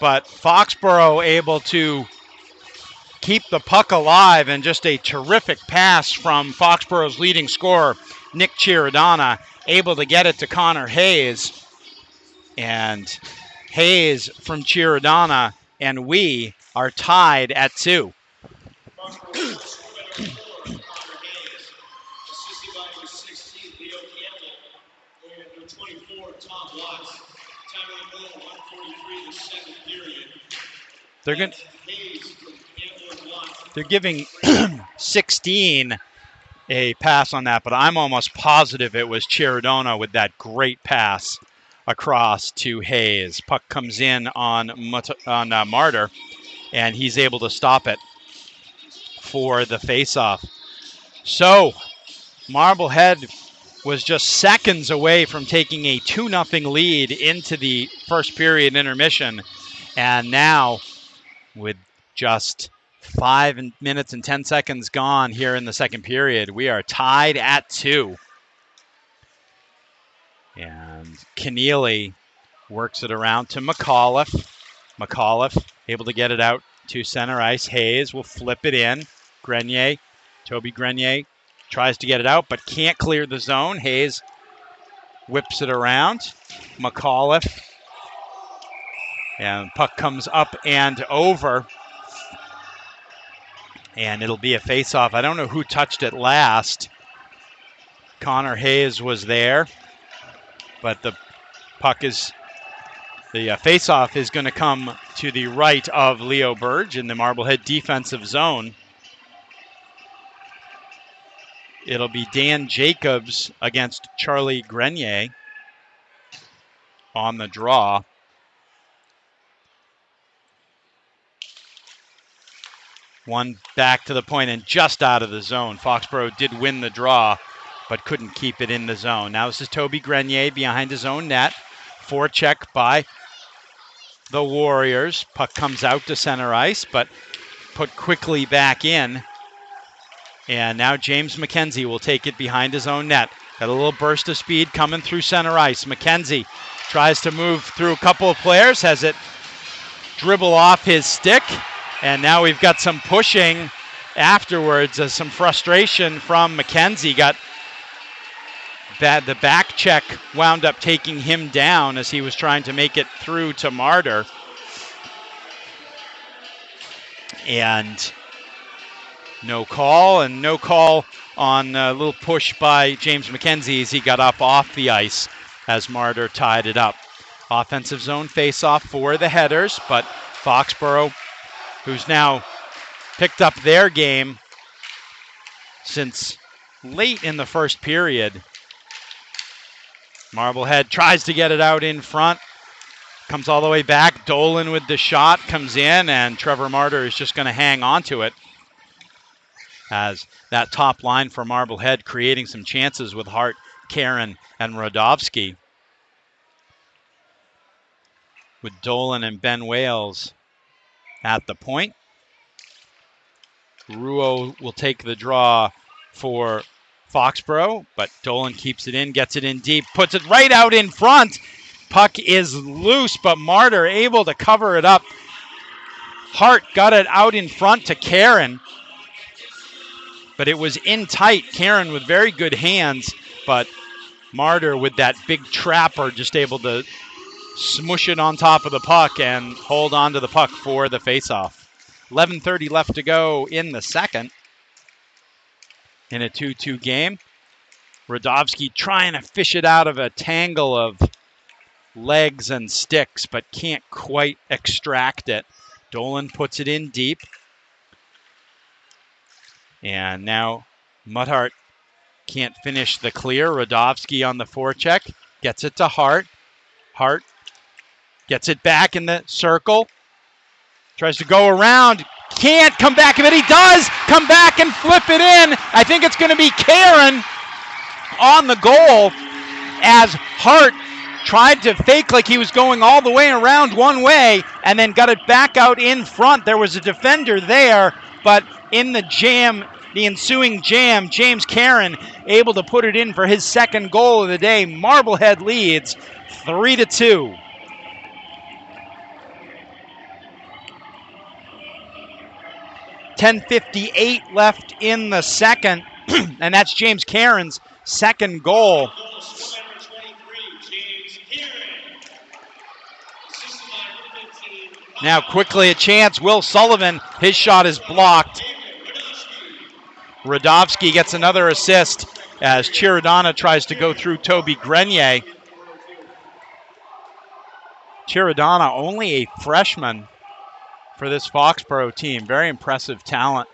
but Foxborough able to keep the puck alive, and just a terrific pass from Foxborough's leading scorer, Nick Chirodana, able to get it to Connor Hayes. And Hayes from Chirodana, and we are tied at 2. Time of the goal, 1:43 the second period. They're going. Hayes from Campbell 1. They're giving 16 a pass on that, but I'm almost positive it was Chirodona with that great pass across to Hayes. Puck comes in on Martyr, and he's able to stop it for the faceoff. So Marblehead was just seconds away from taking a 2-0 lead into the first period intermission, and now with just 5 minutes and 10 seconds gone here in the second period, we are tied at 2. And Keneally works it around to McAuliffe. McAuliffe able to get it out to center ice. Hayes will flip it in. Grenier, Toby Grenier tries to get it out but can't clear the zone. Hayes whips it around. McAuliffe. And puck comes up and over. And it'll be a face-off. I don't know who touched it last. Connor Hayes was there. But the face-off is going to come to the right of Leo Burge in the Marblehead defensive zone. It'll be Dan Jacobs against Charlie Grenier on the draw. One back to the point and just out of the zone. Foxborough did win the draw, but couldn't keep it in the zone. Now this is Toby Grenier behind his own net. Forecheck by the Warriors. Puck comes out to center ice, but put quickly back in. And now James McKenzie will take it behind his own net. Got a little burst of speed coming through center ice. McKenzie tries to move through a couple of players, has it dribble off his stick. And now we've got some pushing afterwards, some frustration from McKenzie. Got bad. The back check wound up taking him down as he was trying to make it through to Martyr. And no call on a little push by James McKenzie as he got up off the ice as Martyr tied it up. Offensive zone face-off for the Headers, but Foxborough, who's now picked up their game since late in the first period. Marblehead tries to get it out in front, comes all the way back. Dolan with the shot comes in, and Trevor Martyr is just going to hang on to it. As that top line for Marblehead creating some chances with Hart, Karen, and Rodovsky. With Dolan and Ben Wales at the point. Ruo will take the draw for Foxborough, but Dolan keeps it in, gets it in deep, puts it right out in front. Puck is loose, but Martyr able to cover it up. Hart got it out in front to Karen, but it was in tight. Karen with very good hands, but Martyr with that big trapper just able to smush it on top of the puck and hold on to the puck for the faceoff. 11:30 left to go in the second in a 2-2 game. Rodovsky trying to fish it out of a tangle of legs and sticks, but can't quite extract it. Dolan puts it in deep. And now Mudhart can't finish the clear. Rodovsky on the forecheck, gets it to Hart. Hart gets it back in the circle. Tries to go around. Can't come back, but he does come back and flip it in. I think it's going to be Karen on the goal as Hart tried to fake like he was going all the way around one way and then got it back out in front. There was a defender there, but in the ensuing jam, James Karen able to put it in for his second goal of the day. Marblehead leads 3-2. .10:58 left in the second, and that's James Karen's second goal. Now quickly a chance. Will Sullivan, his shot is blocked. Rodovsky gets another assist as Chirodana tries to go through Toby Grenier. Chiradonna, only a freshman for this Foxborough team. Very impressive talent.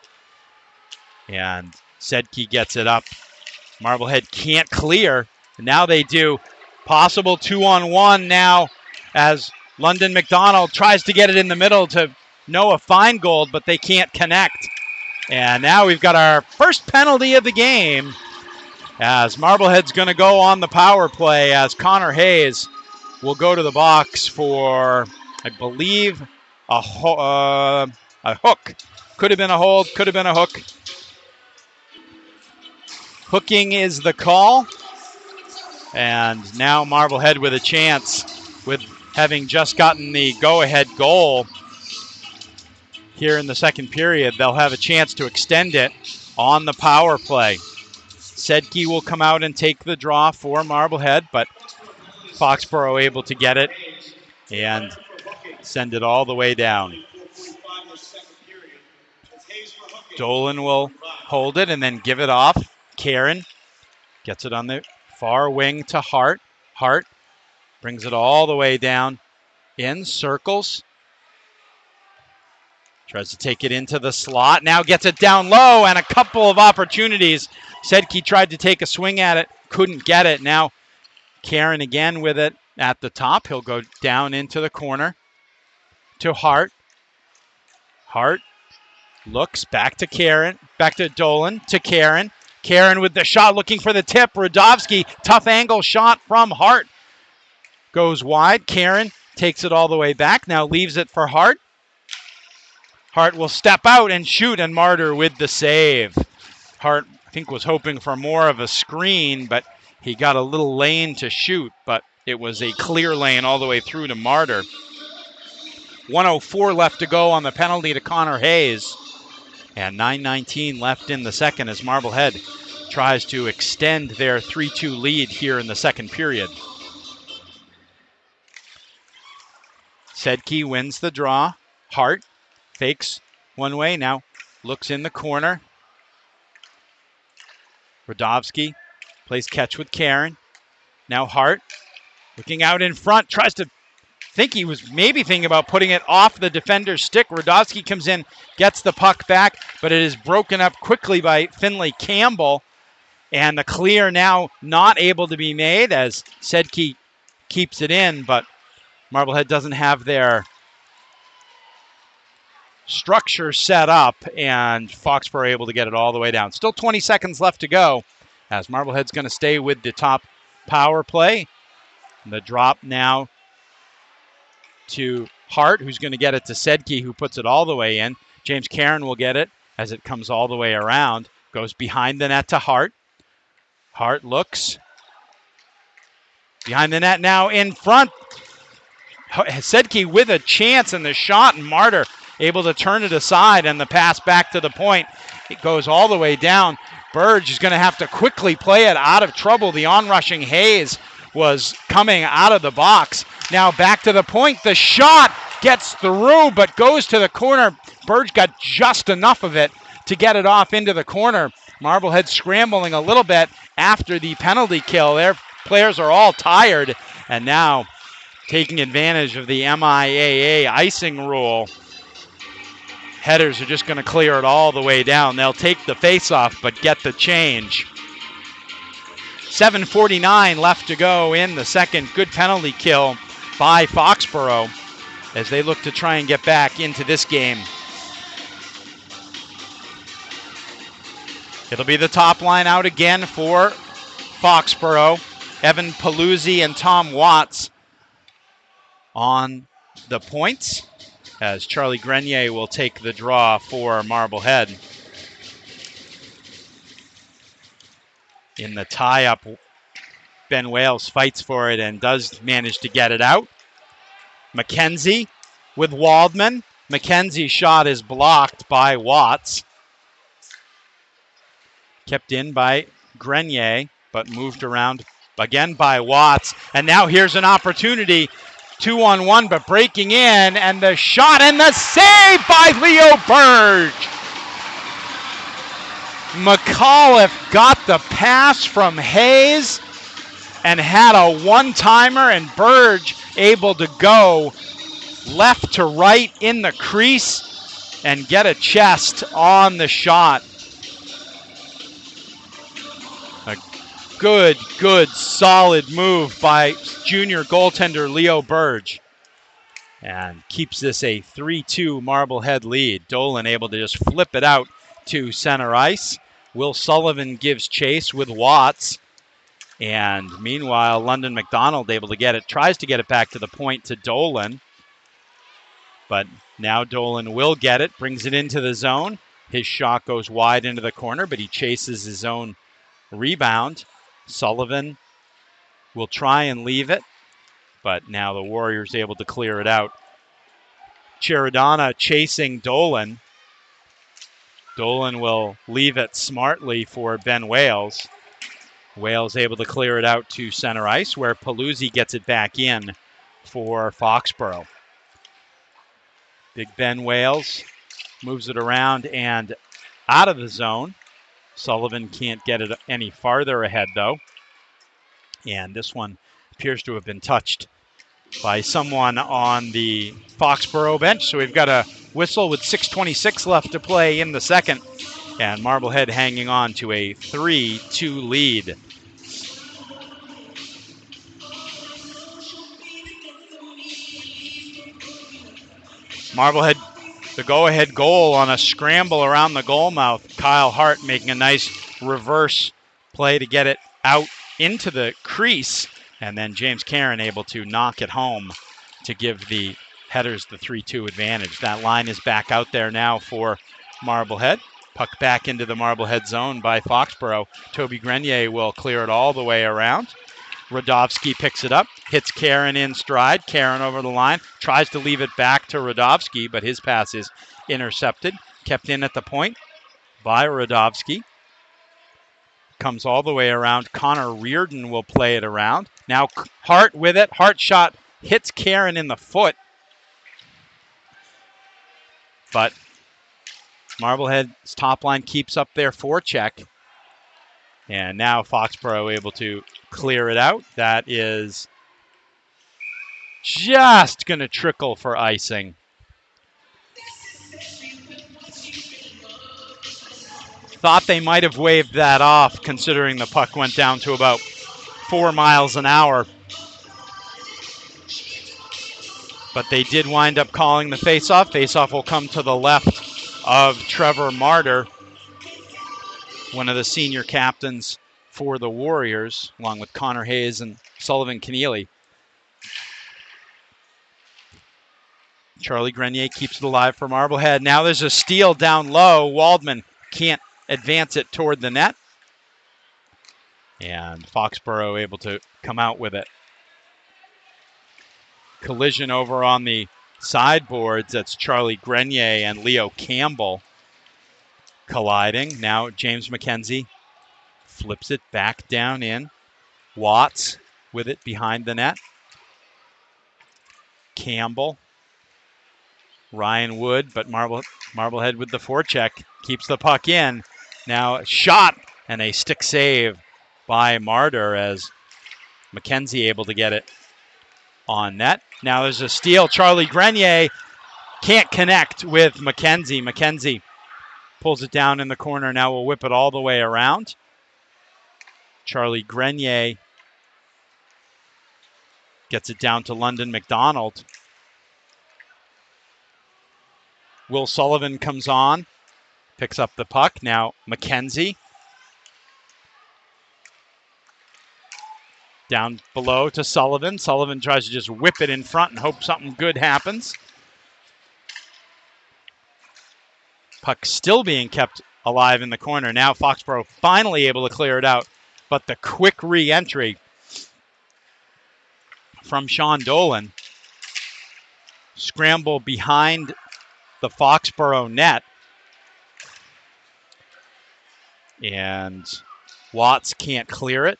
And Sedke gets it up. Marblehead can't clear. Now they do. Possible 2-on-1 now as London McDonald tries to get it in the middle to Noah Feingold, but they can't connect. And now we've got our first penalty of the game as Marblehead's going to go on the power play as Connor Hayes will go to the box for, I believe, a hook. Could have been a hold, could have been a hook. Hooking is the call. And now Marblehead with a chance with having just gotten the go-ahead goal here in the second period. They'll have a chance to extend it on the power play. Sedke will come out and take the draw for Marblehead, but Foxborough able to get it and send it all the way down. Dolan will hold it and then give it off. Karen gets it on the far wing to Hart. Hart brings it all the way down in circles. Tries to take it into the slot. Now gets it down low and a couple of opportunities. Sedke tried to take a swing at it. Couldn't get it. Now Karen again with it at the top. He'll go down into the corner to Hart. Hart looks back to Karen. Back to Dolan to Karen. Karen with the shot looking for the tip. Radovsky, tough angle shot from Hart. Goes wide. Karen takes it all the way back. Now leaves it for Hart. Hart will step out and shoot, and Martyr with the save. Hart, I think, was hoping for more of a screen, but he got a little lane to shoot, but it was a clear lane all the way through to Martyr. 1:04 left to go on the penalty to Connor Hayes. And 9:19 left in the second as Marblehead tries to extend their 3-2 lead here in the second period. Sedke wins the draw. Hart fakes one way, now looks in the corner. Radovsky plays catch with Karen. Now Hart looking out in front, tries to think he was maybe thinking about putting it off the defender's stick. Radovsky comes in, gets the puck back, but it is broken up quickly by Finley Campbell. And the clear now not able to be made as Sedke keeps it in, but Marblehead doesn't have their structure set up, and Foxborough able to get it all the way down. Still 20 seconds left to go as Marblehead's going to stay with the top power play. The drop now to Hart, who's going to get it to Sedke, who puts it all the way in. James Karen will get it as it comes all the way around. Goes behind the net to Hart. Hart looks. Behind the net now in front. Sedke with a chance in the shot, and Martyr able to turn it aside, and the pass back to the point. It goes all the way down. Burge is going to have to quickly play it out of trouble. The onrushing Hayes was coming out of the box. Now back to the point. The shot gets through, but goes to the corner. Burge got just enough of it to get it off into the corner. Marblehead scrambling a little bit after the penalty kill. Their players are all tired, and now taking advantage of the MIAA icing rule. Headers are just going to clear it all the way down. They'll take the face-off, but get the change. 7:49 left to go in the second. Good penalty kill by Foxborough as they look to try and get back into this game. It'll be the top line out again for Foxborough. Evan Paluzzi and Tom Watts on the points as Charlie Grenier will take the draw for Marblehead. In the tie-up, Ben Wales fights for it and does manage to get it out. McKenzie with Waldman. McKenzie's shot is blocked by Watts. Kept in by Grenier, but moved around again by Watts. And now here's an opportunity. 2-on-1, but breaking in, and the shot and the save by Leo Burge. McAuliffe got the pass from Hayes, and had a one-timer, and Burge able to go left to right in the crease and get a chest on the shot. A good, solid move by junior goaltender Leo Burge. And keeps this a 3-2 Marblehead lead. Dolan able to just flip it out to center ice. Will Sullivan gives chase with Watts. And meanwhile, London McDonald able to get it, tries to get it back to the point to Dolan. But now Dolan will get it, brings it into the zone. His shot goes wide into the corner, but he chases his own rebound. Sullivan will try and leave it, but now the Warriors able to clear it out. Chirodana chasing Dolan. Dolan will leave it smartly for Ben Wales. Wales able to clear it out to center ice, where Paluzzi gets it back in for Foxborough. Big Ben Wales moves it around and out of the zone. Sullivan can't get it any farther ahead, though. And this one appears to have been touched by someone on the Foxborough bench. So we've got a whistle with 6:26 left to play in the second. And Marblehead hanging on to a 3-2 lead. Marblehead, the go-ahead goal on a scramble around the goal mouth. Kyle Hart making a nice reverse play to get it out into the crease. And then James Caron able to knock it home to give the Headers the 3-2 advantage. That line is back out there now for Marblehead. Puck back into the Marblehead zone by Foxborough. Toby Grenier will clear it all the way around. Radovsky picks it up, hits Caron in stride. Caron over the line, tries to leave it back to Radovsky, but his pass is intercepted. Kept in at the point by Radovsky. Comes all the way around. Connor Reardon will play it around. Now Hart with it. Hart shot hits Caron in the foot. But Marblehead's top line keeps up their forecheck. And now Foxborough able to clear it out. That is just going to trickle for icing. Thought they might have waved that off, considering the puck went down to about 4 miles an hour. But they did wind up calling the faceoff. Faceoff will come to the left of Trevor Martyr, one of the senior captains for the Warriors, along with Connor Hayes and Sullivan Keneally. Charlie Grenier keeps it alive for Marblehead. Now there's a steal down low. Waldman can't advance it toward the net. And Foxborough able to come out with it. Collision over on the sideboards. That's Charlie Grenier and Leo Campbell colliding. Now James McKenzie flips it back down in. Watts with it behind the net. Campbell. Ryan Wood, but Marblehead with the forecheck keeps the puck in. Now a shot and a stick save by Martyr as McKenzie able to get it on net. Now there's a steal. Charlie Grenier can't connect with McKenzie. McKenzie pulls it down in the corner. Now we'll whip it all the way around. Charlie Grenier gets it down to London McDonald. Will Sullivan comes on, picks up the puck. Now McKenzie down below to Sullivan. Sullivan tries to just whip it in front and hope something good happens. Puck still being kept alive in the corner. Now Foxborough finally able to clear it out, but the quick re-entry from Sean Dolan. Scramble behind the Foxborough net. And Watts can't clear it.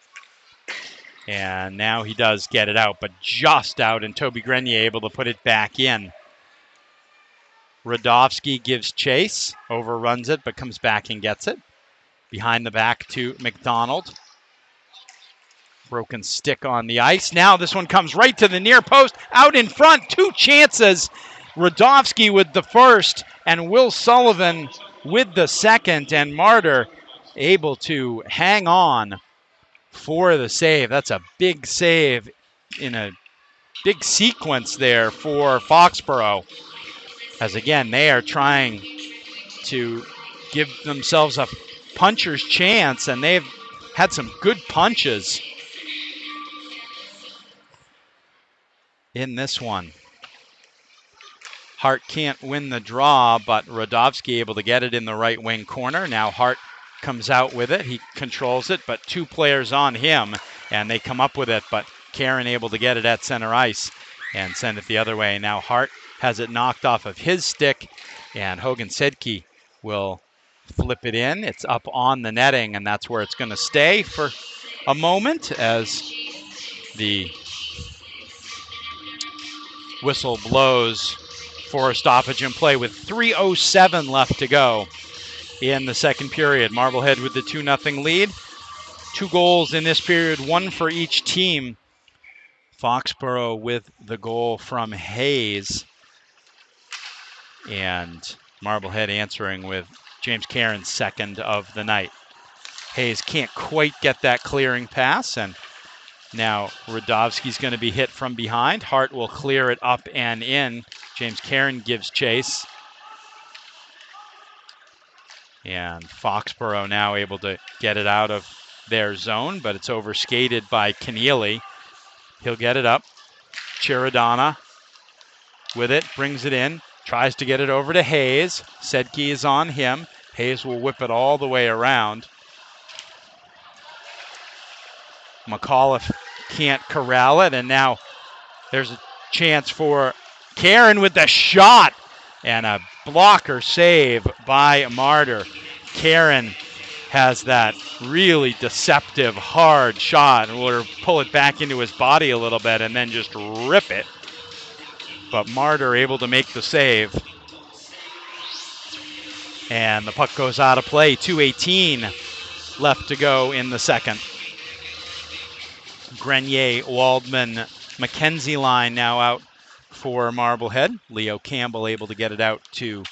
And now he does get it out, but just out, and Toby Grenier able to put it back in. Radovsky gives chase, overruns it, but comes back and gets it. Behind the back to McDonald. Broken stick on the ice. Now this one comes right to the near post. Out in front, 2 chances. Radovsky with the first and Will Sullivan with the second. And Martyr able to hang on for the save. That's a big save in a big sequence there for Foxborough. As again, they are trying to give themselves a puncher's chance, and they've had some good punches in this one. Hart can't win the draw, but Radovsky able to get it in the right wing corner. Now Hart comes out with it. He controls it, but 2 players on him, and they come up with it, but Karen able to get it at center ice and send it the other way. Now Hart has it knocked off of his stick, and Hogan Sedke will flip it in. It's up on the netting, and that's where it's going to stay for a moment as the whistle blows for a stoppage in play with 3:07 left to go in the second period. Marblehead with the 2-0 lead. 2 goals in this period, 1 for each team. Foxborough with the goal from Hayes, and Marblehead answering with James Caron's second of the night. Hayes can't quite get that clearing pass, and now Radovsky's going to be hit from behind. Hart will clear it up and in. James Caron gives chase. And Foxborough now able to get it out of their zone, but it's overskated by Keneally. He'll get it up. Chiradana with it, brings it in, tries to get it over to Hayes. Sedke is on him. Hayes will whip it all the way around. McAuliffe can't corral it, and now there's a chance for Karen with the shot, and a blocker save by Martyr. Karen has that really deceptive, hard shot, and will pull it back into his body a little bit and then just rip it. But Martyr able to make the save. And the puck goes out of play. 2:18 left to go in the second. Grenier, Waldman, McKenzie line now out for Marblehead. Leo Campbell able to get it out to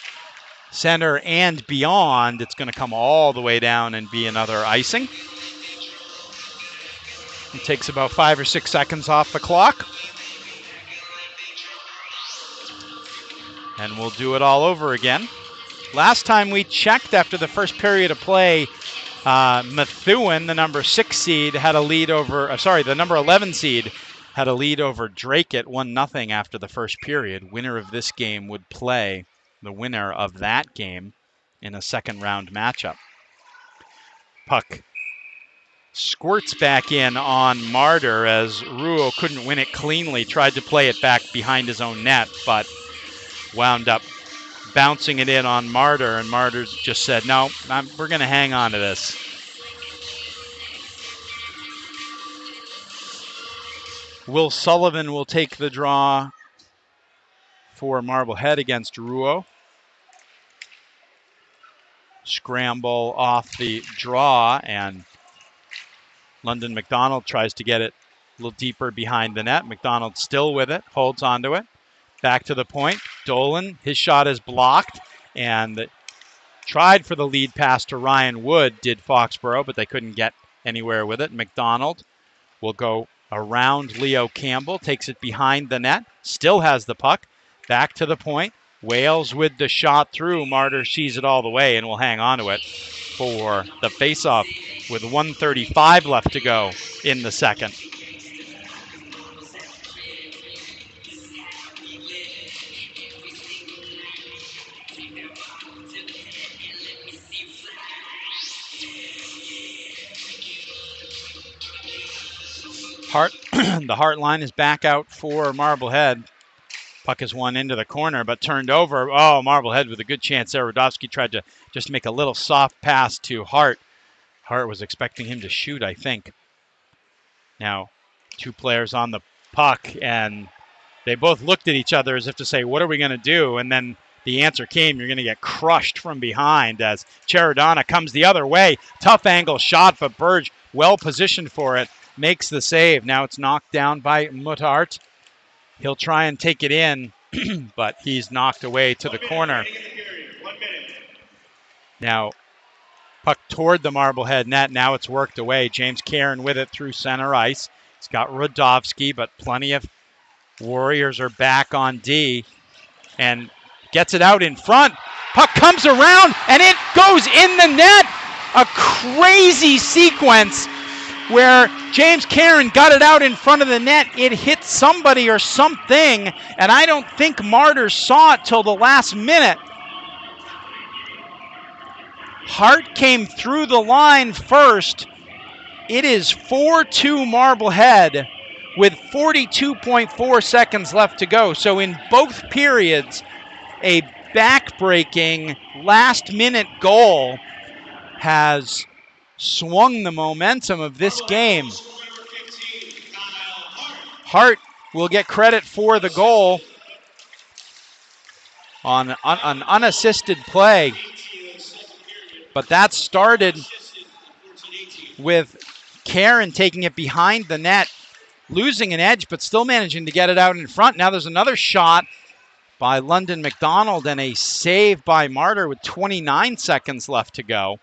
center and beyond. It's going to come all the way down and be another icing. It takes about 5 or 6 seconds off the clock. And we'll do it all over again. Last time we checked after the first period of play, Methuen, the number 6 seed, had a lead over, the number 11 seed had a lead over Drake at 1-0 after the first period. Winner of this game would play the winner of that game in a second round matchup. Puck squirts back in on Martyr as Ruo couldn't win it cleanly, tried to play it back behind his own net, but wound up bouncing it in on Martyr, and Martyr just said, no, we're going to hang on to this. Will Sullivan will take the draw for Marblehead against Ruo. Scramble off the draw, and London McDonald tries to get it a little deeper behind the net. McDonald still with it, holds onto it. Back to the point. Dolan, his shot is blocked, and tried for the lead pass to Ryan Wood, did Foxborough, but they couldn't get anywhere with it. McDonald will go around Leo Campbell, takes it behind the net, still has the puck. Back to the point. Wales with the shot through. Martyr sees it all the way and will hang on to it for the faceoff with 1:35 left to go in the second. Hart, the Hart line is back out for Marblehead. Puck is won into the corner, but turned over. Oh, Marblehead with a good chance there. Radovsky tried to just make a little soft pass to Hart. Hart was expecting him to shoot, I think. Now, 2 players on the puck, and they both looked at each other as if to say, what are we going to do? And then the answer came, you're going to get crushed from behind as Chiradana comes the other way. Tough angle shot, but Burge well positioned for it. makes the save. Now it's knocked down by Muttart. He'll try and take it in, but he's knocked away to the corner. Now, puck toward the Marblehead net. Now it's worked away. James Caron with it through center ice. He's got Radovsky, but plenty of Warriors are back on D. And gets it out in front. Puck comes around, and it goes in the net. A crazy sequence where James Caron got it out in front of the net. It hit somebody or something, and I don't think Martyrs saw it till the last minute. Hart came through the line first. It is 4-2 Marblehead with 42.4 seconds left to go. So in both periods, a back-breaking last-minute goal has swung the momentum of this game. Hart will get credit for the goal on an unassisted play. But that started with Caron taking it behind the net, losing an edge, but still managing to get it out in front. Now there's another shot by London McDonald and a save by Martyr with 29 seconds left to go.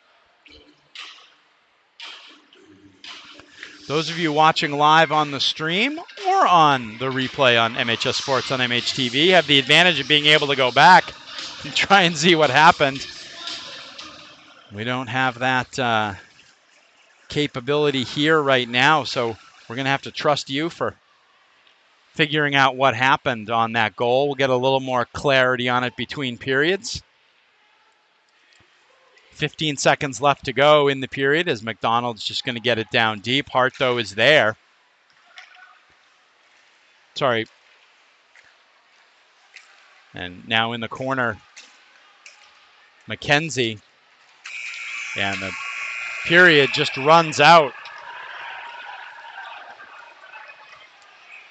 Those of you watching live on the stream or on the replay on MHS Sports on MHTV have the advantage of being able to go back and try and see what happened. We don't have that capability here right now, so we're going to have to trust you for figuring out what happened on that goal. We'll get a little more clarity on it between periods. 15 seconds left to go in the period as McDonald's just going to get it down deep. Hart, though, is there. Sorry. And now in the corner, McKenzie. And the period just runs out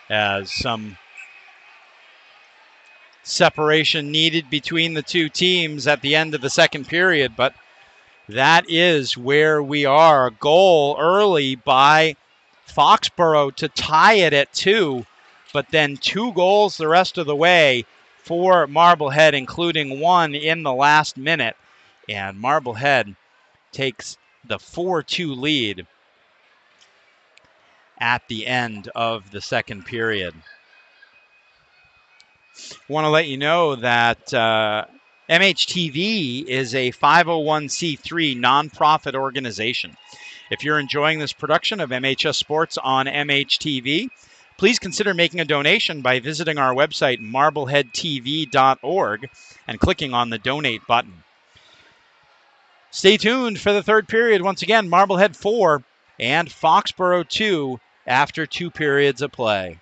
as some separation needed between the two teams at the end of the second period. But that is where we are. A goal early by Foxborough to tie it at 2, but then 2 goals the rest of the way for Marblehead, including one in the last minute. And Marblehead takes the 4-2 lead at the end of the second period. I want to let you know that MHTV is a 501c3 nonprofit organization. If you're enjoying this production of MHS Sports on MHTV, please consider making a donation by visiting our website, marbleheadtv.org, and clicking on the donate button. Stay tuned for the third period. Once again, Marblehead 4 and Foxborough 2 after 2 periods of play.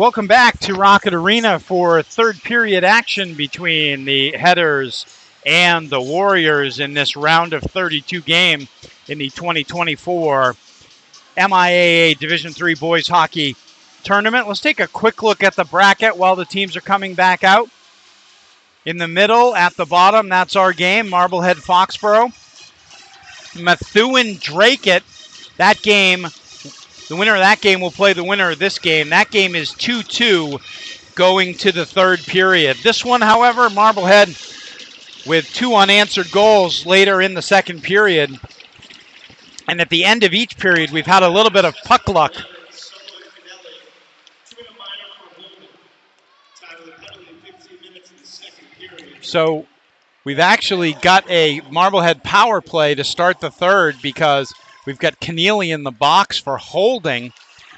Welcome back to Rocket Arena for third period action between the Headers and the Warriors in this round of 32 game in the 2024 MIAA Division III Boys Hockey Tournament. Let's take a quick look at the bracket while the teams are coming back out. In the middle, at the bottom, that's our game, Marblehead Foxborough. Methuen-Dracut, that game, the winner of that game will play the winner of this game. That game is 2-2 going to the third period. This one, however, Marblehead with 2 unanswered goals later in the second period. And at the end of each period, we've had a little bit of puck luck. So we've actually got a Marblehead power play to start the third because we've got Keneally in the box for holding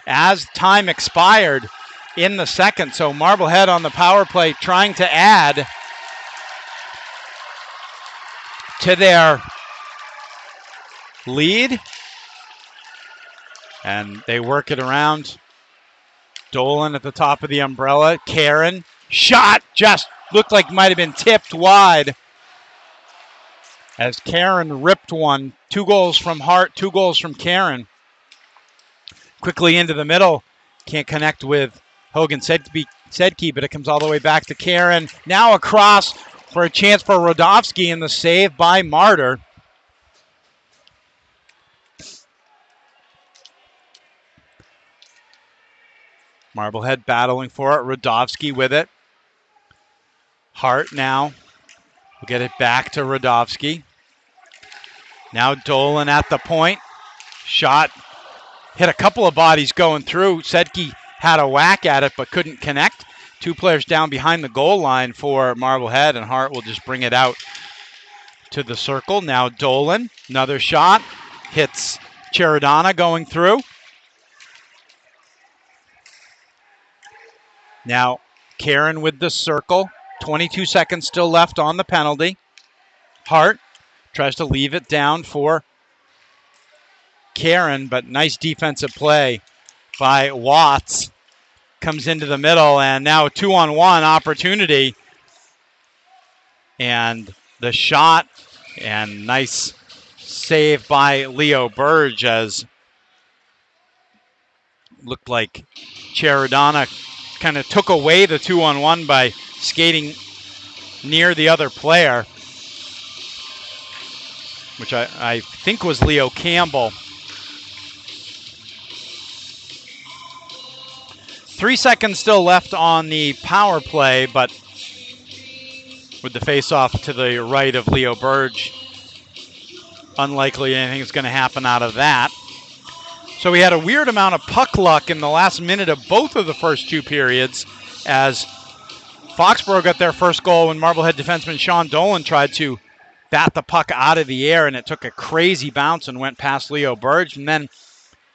as time expired in the second. So Marblehead on the power play trying to add to their lead. And they work it around. Dolan at the top of the umbrella. Karen, shot, just looked like might have been tipped wide as Karen ripped one. 2 goals from Hart, 2 goals from Karen. Quickly into the middle. Can't connect with Hogan Sedke, but it comes all the way back to Karen. Now across for a chance for Rodofsky, and the save by Martyr. Marblehead battling for it. Rodofsky with it. Hart now will get it back to Rodofsky. Now Dolan at the point. Shot. Hit a couple of bodies going through. Sedke had a whack at it but couldn't connect. 2 players down behind the goal line for Marblehead, and Hart will just bring it out to the circle. Now Dolan, another shot. Hits Cheradana going through. Now Karen with the circle. 22 seconds still left on the penalty. Hart tries to leave it down for Karen, but nice defensive play by Watts. Comes into the middle, and now a 2-on-1 opportunity. And the shot, and nice save by Leo Burge, as looked like Cheradana kind of took away the 2-on-1 by skating near the other player, which I think was Leo Campbell. 3 seconds still left on the power play, but with the face-off to the right of Leo Burge, unlikely anything's going to happen out of that. So we had a weird amount of puck luck in the last minute of both of the first 2 periods, as Foxborough got their first goal when Marblehead defenseman Sean Dolan tried to bat the puck out of the air, and it took a crazy bounce and went past Leo Burge. And then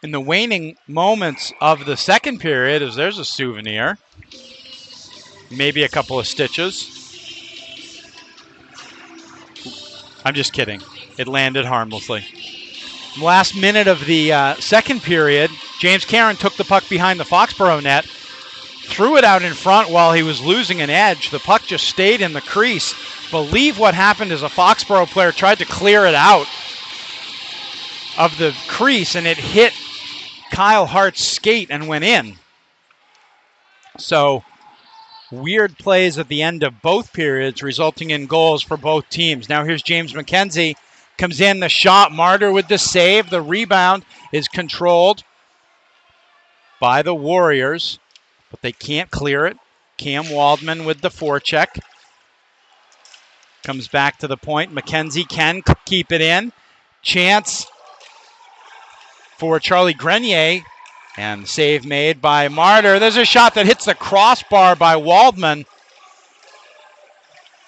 in the waning moments of the second period, as there's a souvenir, maybe a couple of stitches. I'm just kidding. It landed harmlessly. Last minute of the second period, James Karen took the puck behind the Foxborough net, threw it out in front while he was losing an edge. The puck just stayed in the crease. Believe what happened is a Foxborough player tried to clear it out of the crease, and it hit Kyle Hart's skate and went in. So weird plays at the end of both periods, resulting in goals for both teams. Now here's James McKenzie. Comes in, the shot, Martyr with the save. The rebound is controlled by the Warriors, but they can't clear it. Cam Waldman with the forecheck. Comes back to the point. McKenzie can keep it in. Chance for Charlie Grenier, and save made by Martyr. There's a shot that hits the crossbar by Waldman.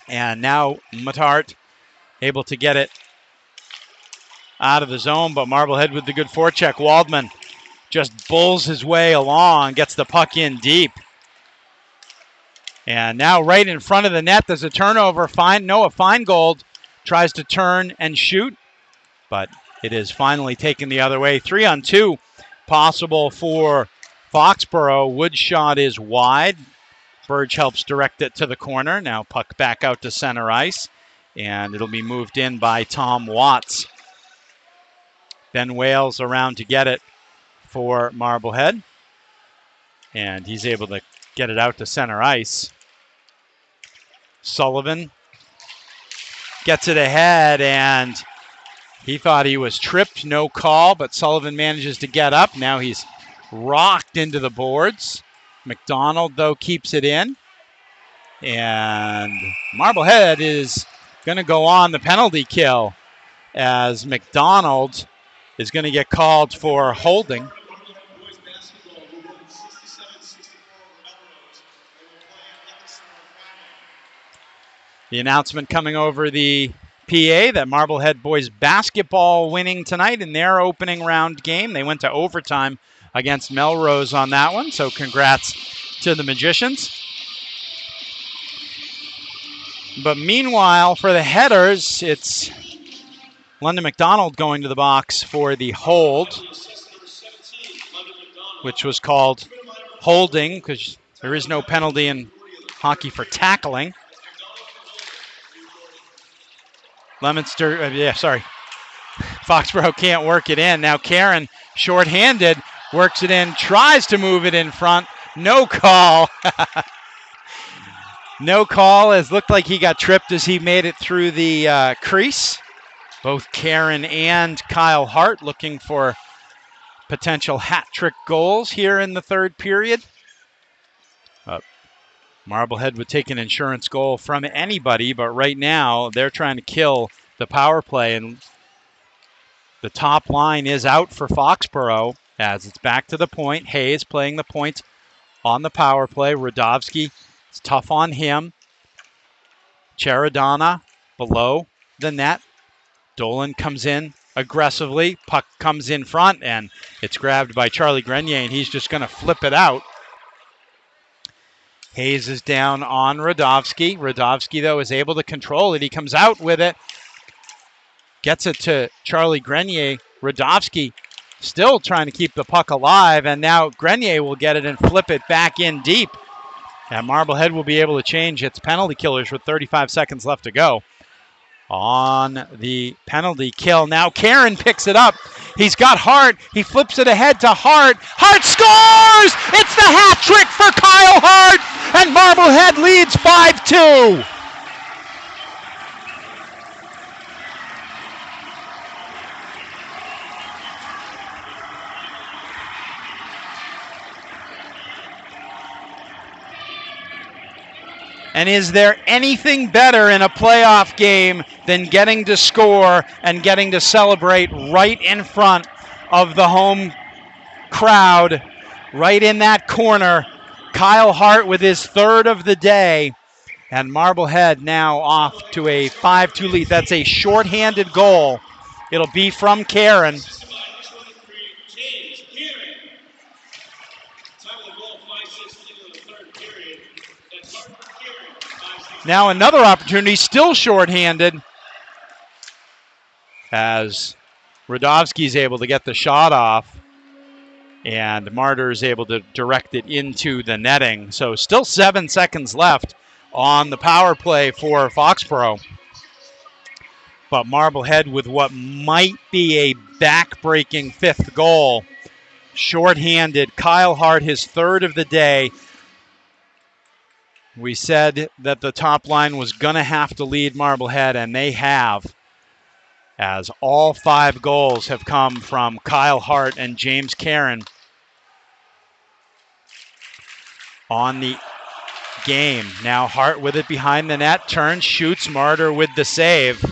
And now Matart able to get it out of the zone, but Marblehead with the good forecheck. Waldman just bulls his way along, gets the puck in deep. And now right in front of the net, there's a turnover. Noah Feingold tries to turn and shoot, but it is finally taken the other way. 3-on-2 possible for Foxborough. Wood shot is wide. Burge helps direct it to the corner. Now puck back out to center ice, and it'll be moved in by Tom Watts. Ben Wales around to get it for Marblehead, and he's able to get it out to center ice. Sullivan gets it ahead, and he thought he was tripped, no call, but Sullivan manages to get up. Now he's rocked into the boards. McDonald, though, keeps it in. And Marblehead is going to go on the penalty kill as McDonald is going to get called for holding. The announcement coming over the PA that Marblehead boys basketball winning tonight in their opening round game. They went to overtime against Melrose on that one, so congrats to the Magicians. But meanwhile, for the headers, it's London McDonald going to the box for the hold, which was called holding because there is no penalty in hockey for tackling. Foxborough can't work it in. Now Karen, shorthanded, works it in, tries to move it in front. No call. No call, as looked like he got tripped as he made it through the crease. Both Karen and Kyle Hart looking for potential hat trick goals here in the third period. Marblehead would take an insurance goal from anybody, but right now they're trying to kill the power play, and the top line is out for Foxborough as it's back to the point. Hayes playing the point on the power play. Radovsky, it's tough on him. Charadonna below the net. Dolan comes in aggressively. Puck comes in front, and it's grabbed by Charlie Grenier, and he's just going to flip it out. Hayes is down on Radovsky. Radovsky, though, is able to control it. He comes out with it. Gets it to Charlie Grenier. Radovsky still trying to keep the puck alive, and now Grenier will get it and flip it back in deep. And Marblehead will be able to change its penalty killers with 35 seconds left to go. On the penalty kill, now Karen picks it up. He's got Hart. He flips it ahead to Hart. Hart scores! It's the hat trick for Kyle Hart, and Marblehead leads 5-2. And is there anything better in a playoff game than getting to score and getting to celebrate right in front of the home crowd, right in that corner? Kyle Hart with his third of the day, and Marblehead now off to a 5-2 lead. That's a shorthanded goal. It'll be from Karen. Now another opportunity, still shorthanded, as Radovsky's able to get the shot off, and Martyr is able to direct it into the netting. So still 7 seconds left on the power play for Foxborough. But Marblehead with what might be a back-breaking fifth goal. Shorthanded, Kyle Hart, his third of the day. We said that the top line was going to have to lead Marblehead, and they have, as all 5 goals have come from Kyle Hart and James Karen on the game. Now Hart with it behind the net, turns, shoots, Martyr with the save.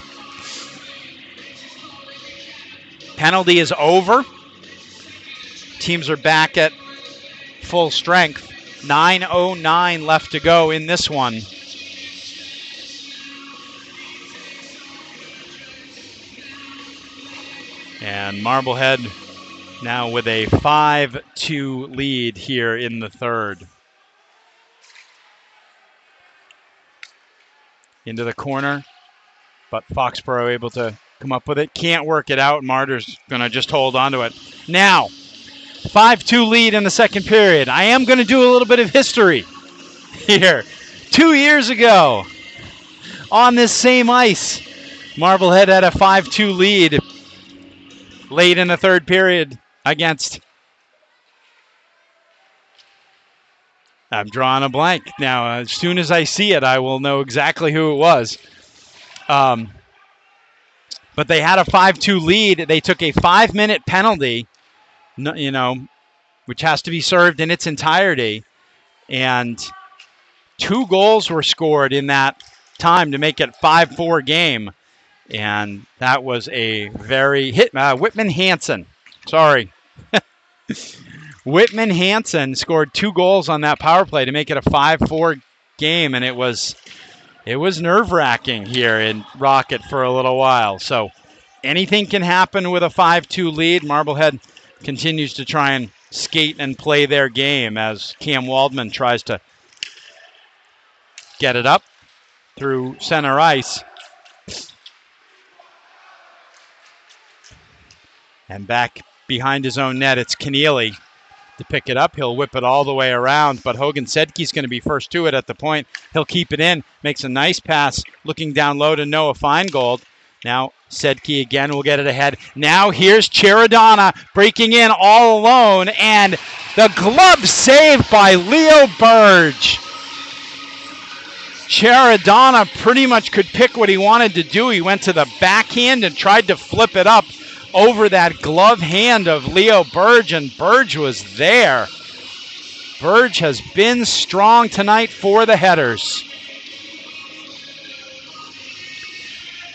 Penalty is over. Teams are back at full strength. 9:09 left to go in this one. And Marblehead now with a 5-2 lead here in the third. Into the corner, but Foxborough able to come up with it. Can't work it out. Martyr's going to just hold on to it. Now, 5-2 lead in the second period. I am going to do a little bit of history here. 2 years ago, on this same ice, Marblehead had a 5-2 lead late in the third period against... I'm drawing a blank. Now, as soon as I see it, I will know exactly who it was. But they had a 5-2 lead. They took a 5-minute penalty, which has to be served in its entirety. And 2 goals were scored in that time to make it 5-4 game. And that was a very Whitman Hansen. Sorry. Whitman Hansen scored 2 goals on that power play to make it a 5-4 game, and it was nerve-wracking here in Rocket for a little while. So anything can happen with a 5-2 lead. Marblehead continues to try and skate and play their game as Cam Waldman tries to get it up through center ice. And back behind his own net, it's Keneally to pick it up. He'll whip it all the way around, but Hogan Sedke's going to be first to it at the point. He'll keep it in, makes a nice pass, looking down low to Noah Feingold. Now Sedke again will get it ahead. Now here's Cheradonna breaking in all alone, and the glove saved by Leo Burge. Cheradonna pretty much could pick what he wanted to do. He went to the backhand and tried to flip it up over that glove hand of Leo Burge, and Burge was there. Burge has been strong tonight for the Headers.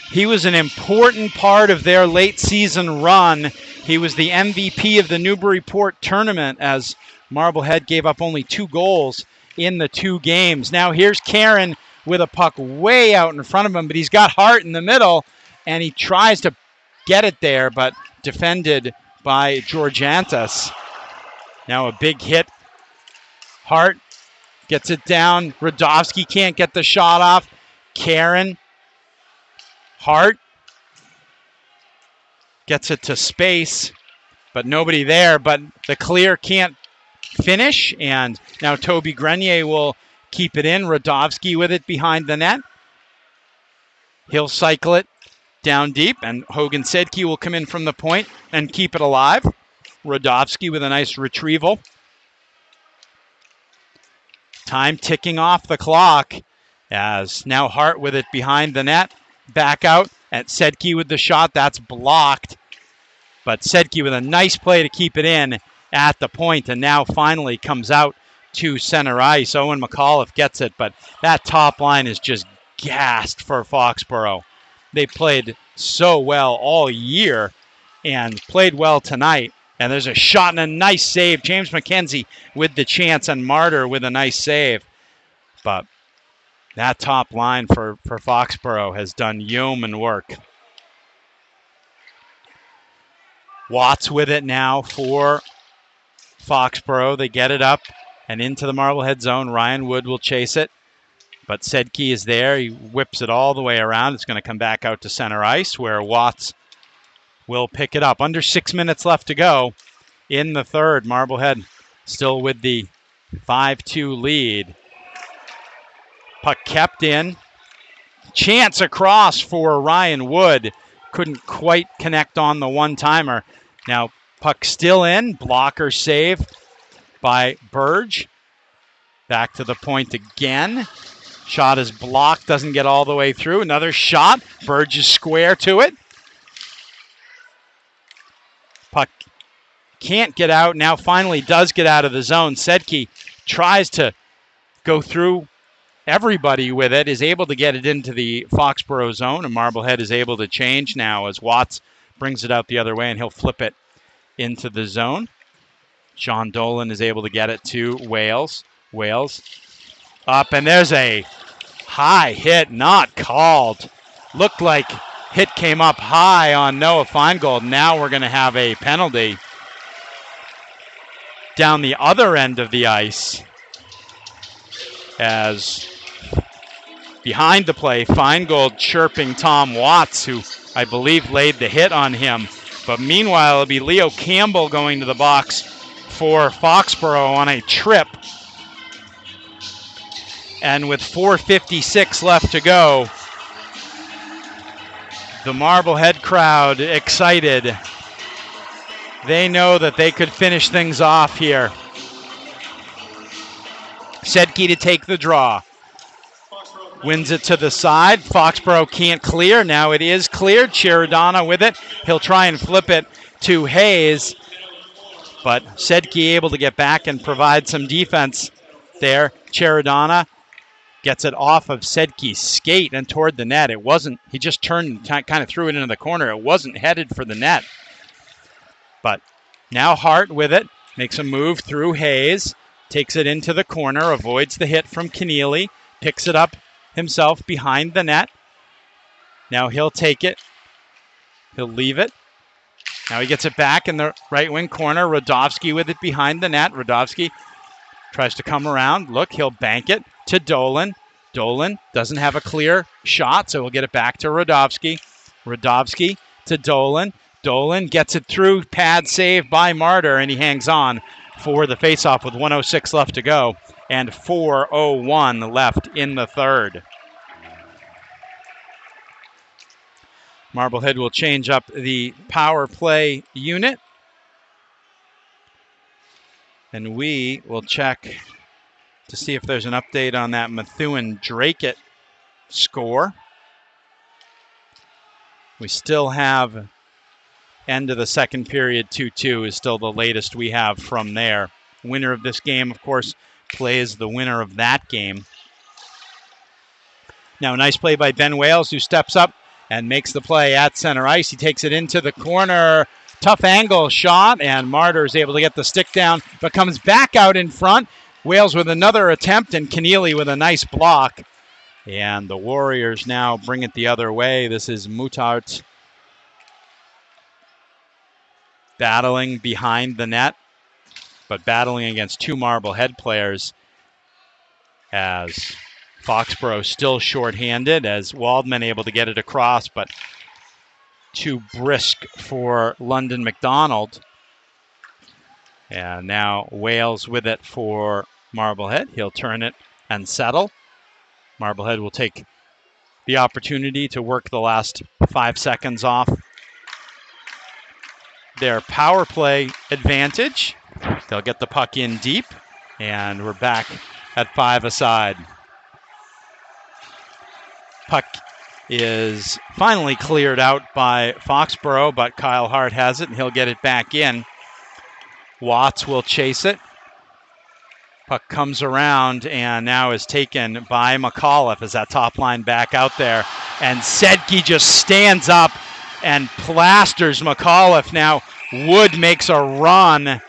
He was an important part of their late season run. He was the MVP of the Newburyport tournament as Marblehead gave up only 2 goals in the 2 games. Now here's Karen with a puck way out in front of him, but he's got Hart in the middle, and he tries to get it there, but defended by Georgiantas. Now a big hit. Hart gets it down. Radovsky can't get the shot off. Karen. Hart gets it to space, but nobody there. But the clear can't finish, and now Toby Grenier will keep it in. Radovsky with it behind the net. He'll cycle it down deep, and Hogan Sedke will come in from the point and keep it alive. Radovsky with a nice retrieval. Time ticking off the clock as now Hart with it behind the net. Back out at Sedke with the shot. That's blocked. But Sedke with a nice play to keep it in at the point, and now finally comes out to center ice. Owen McAuliffe gets it, but that top line is just gassed for Foxborough. They played so well all year and played well tonight. And there's a shot and a nice save. James McKenzie with the chance, and Martyr with a nice save. But that top line for Foxborough has done yeoman work. Watts with it now for Foxborough. They get it up and into the Marblehead zone. Ryan Wood will chase it. But Sedke is there. He whips it all the way around. It's going to come back out to center ice where Watts will pick it up. Under 6 minutes left to go in the third. Marblehead still with the 5-2 lead. Puck kept in. Chance across for Ryan Wood. Couldn't quite connect on the one-timer. Now puck still in. Blocker save by Burge. Back to the point again. Shot is blocked. Doesn't get all the way through. Another shot. Burge is square to it. Puck can't get out. Now finally does get out of the zone. Sedke tries to go through everybody with it. Is able to get it into the Foxborough zone. And Marblehead is able to change now as Watts brings it out the other way. And he'll flip it into the zone. Sean Dolan is able to get it to Wales. Wales up, and there's a high hit, not called. Looked like hit came up high on Noah Feingold. Now we're going to have a penalty down the other end of the ice. As behind the play, Feingold chirping Tom Watts, who I believe laid the hit on him. But meanwhile, it'll be Leo Campbell going to the box for Foxborough on a trip. And with 4:56 left to go, the Marblehead crowd excited. They know that they could finish things off here. Sedke to take the draw. Wins it to the side. Foxborough can't clear. Now it is cleared. Chiradana with it. He'll try and flip it to Hayes. But Sedke able to get back and provide some defense there. Chiradana gets it off of Sedke's skate and toward the net. It wasn't, he just turned and kind of threw it into the corner. It wasn't headed for the net. But now Hart with it. Makes a move through Hayes. Takes it into the corner. Avoids the hit from Keneally. Picks it up himself behind the net. Now he'll take it. He'll leave it. Now he gets it back in the right wing corner. Rodofsky with it behind the net. Rodofsky tries to come around. Look, he'll bank it to Dolan. Dolan doesn't have a clear shot, so we'll get it back to Rodofsky. Rodofsky to Dolan. Dolan gets it through. Pad save by Martyr, and he hangs on for the faceoff with 1:06 left to go and 4:01 left in the third. Marblehead will change up the power play unit. And we will check to see if there's an update on that Methuen-Drake score. We still have end of the second period 2-2 is still the latest we have from there. Winner of this game, of course, plays the winner of that game. Now, nice play by Ben Wales, who steps up and makes the play at center ice. He takes it into the corner. Tough angle shot, and Martyr is able to get the stick down, but comes back out in front. Wales with another attempt, and Keneally with a nice block. And the Warriors now bring it the other way. This is Mutart battling behind the net, but battling against two Marblehead players as Foxborough still shorthanded, as Waldman able to get it across, but too brisk for London McDonald. And now Wales with it for Marblehead. He'll turn it and settle. Marblehead will take the opportunity to work the last 5 seconds off their power play advantage. They'll get the puck in deep, and we're back at 5 aside. Puck is finally cleared out by Foxborough, but Kyle Hart has it, and he'll get it back in. Watts will chase it. Puck comes around and now is taken by McAuliffe as that top line back out there. And Sedke just stands up and plasters McAuliffe. Now Wood makes a run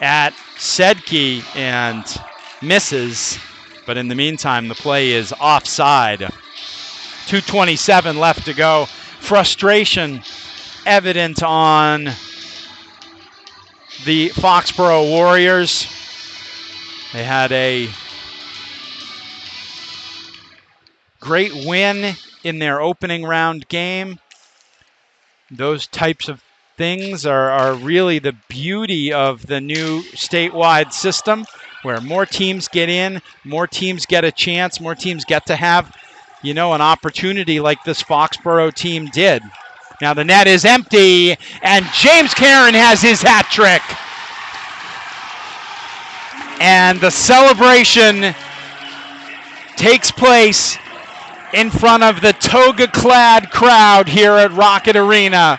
at Sedke and misses. But in the meantime, the play is offside. 2:27 left to go. Frustration evident on the Foxborough Warriors. They had a great win in their opening round game. Those types of things are really the beauty of the new statewide system, where more teams get in, more teams get a chance, more teams get to have, an opportunity like this Foxborough team did. Now the net is empty, and James Karen has his hat trick. And the celebration takes place in front of the toga-clad crowd here at Rocket Arena.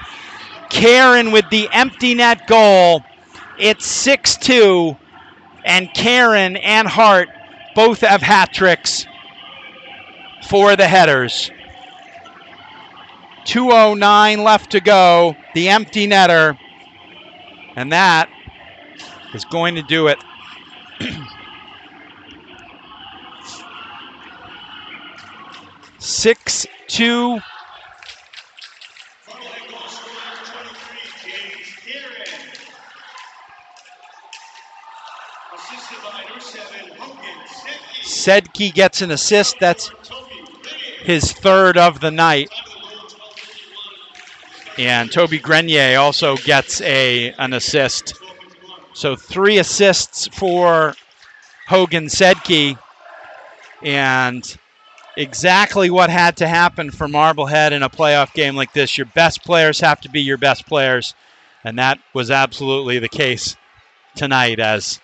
Karen with the empty net goal. It's 6-2, and Karen and Hart both have hat tricks for the headers. 2:09 left to go, the empty netter, and that is going to do it. 6-2. Sedke gets an assist. That's his third of the night. And Toby Grenier also gets an assist. So 3 assists for Hogan Sedke, and exactly what had to happen for Marblehead in a playoff game like this. Your best players have to be your best players, and that was absolutely the case tonight as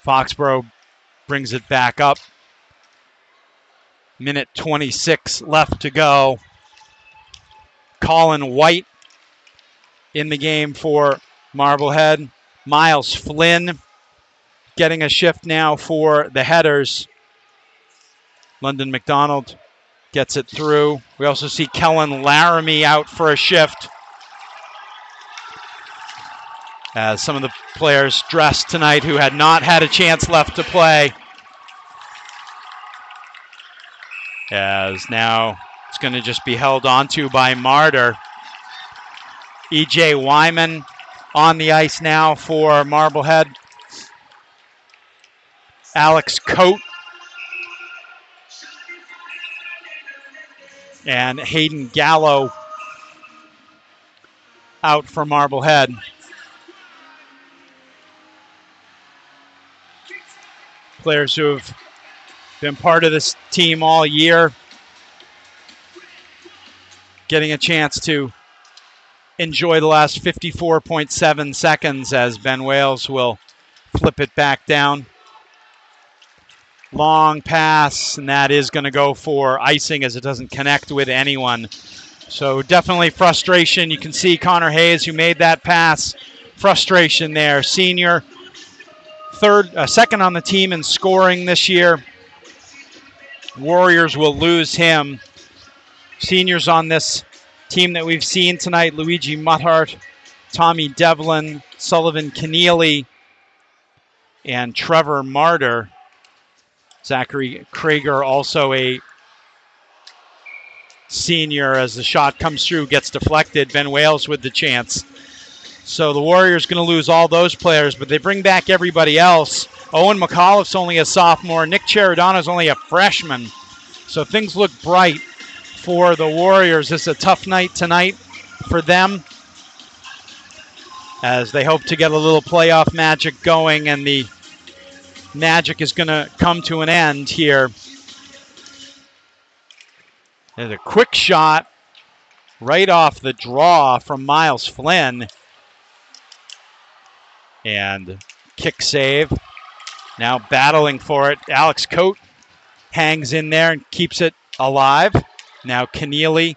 Foxborough brings it back up. Minute 26 left to go. Colin White in the game for Marblehead. Miles Flynn getting a shift now for the headers. London McDonald gets it through. We also see Kellen Laramie out for a shift, as some of the players dressed tonight who had not had a chance left to play. As now it's going to just be held onto by Martyr. E.J. Wyman on the ice now for Marblehead. Alex Coate and Hayden Gallo out for Marblehead. Players who have been part of this team all year, getting a chance to enjoy the last 54.7 seconds as Ben Wales will flip it back down. Long pass, and that is going to go for icing as it doesn't connect with anyone. So definitely frustration. You can see Connor Hayes, who made that pass. Frustration there. Senior, second on the team in scoring this year. Warriors will lose him. Seniors on this team that we've seen tonight: Luigi Mutthart, Tommy Devlin, Sullivan Keneally, and Trevor Martyr. Zachary Krager also a senior, as the shot comes through, gets deflected. Ben Wales with the chance. So the Warriors going to lose all those players, but they bring back everybody else. Owen McAuliffe's only a sophomore. Nick Cheradano's only a freshman. So things look bright for the Warriors. This is a tough night tonight for them, as they hope to get a little playoff magic going, and the magic is going to come to an end here. There's a quick shot right off the draw from Miles Flynn. And kick save. Now battling for it. Alex Coate hangs in there and keeps it alive. Now Keneally.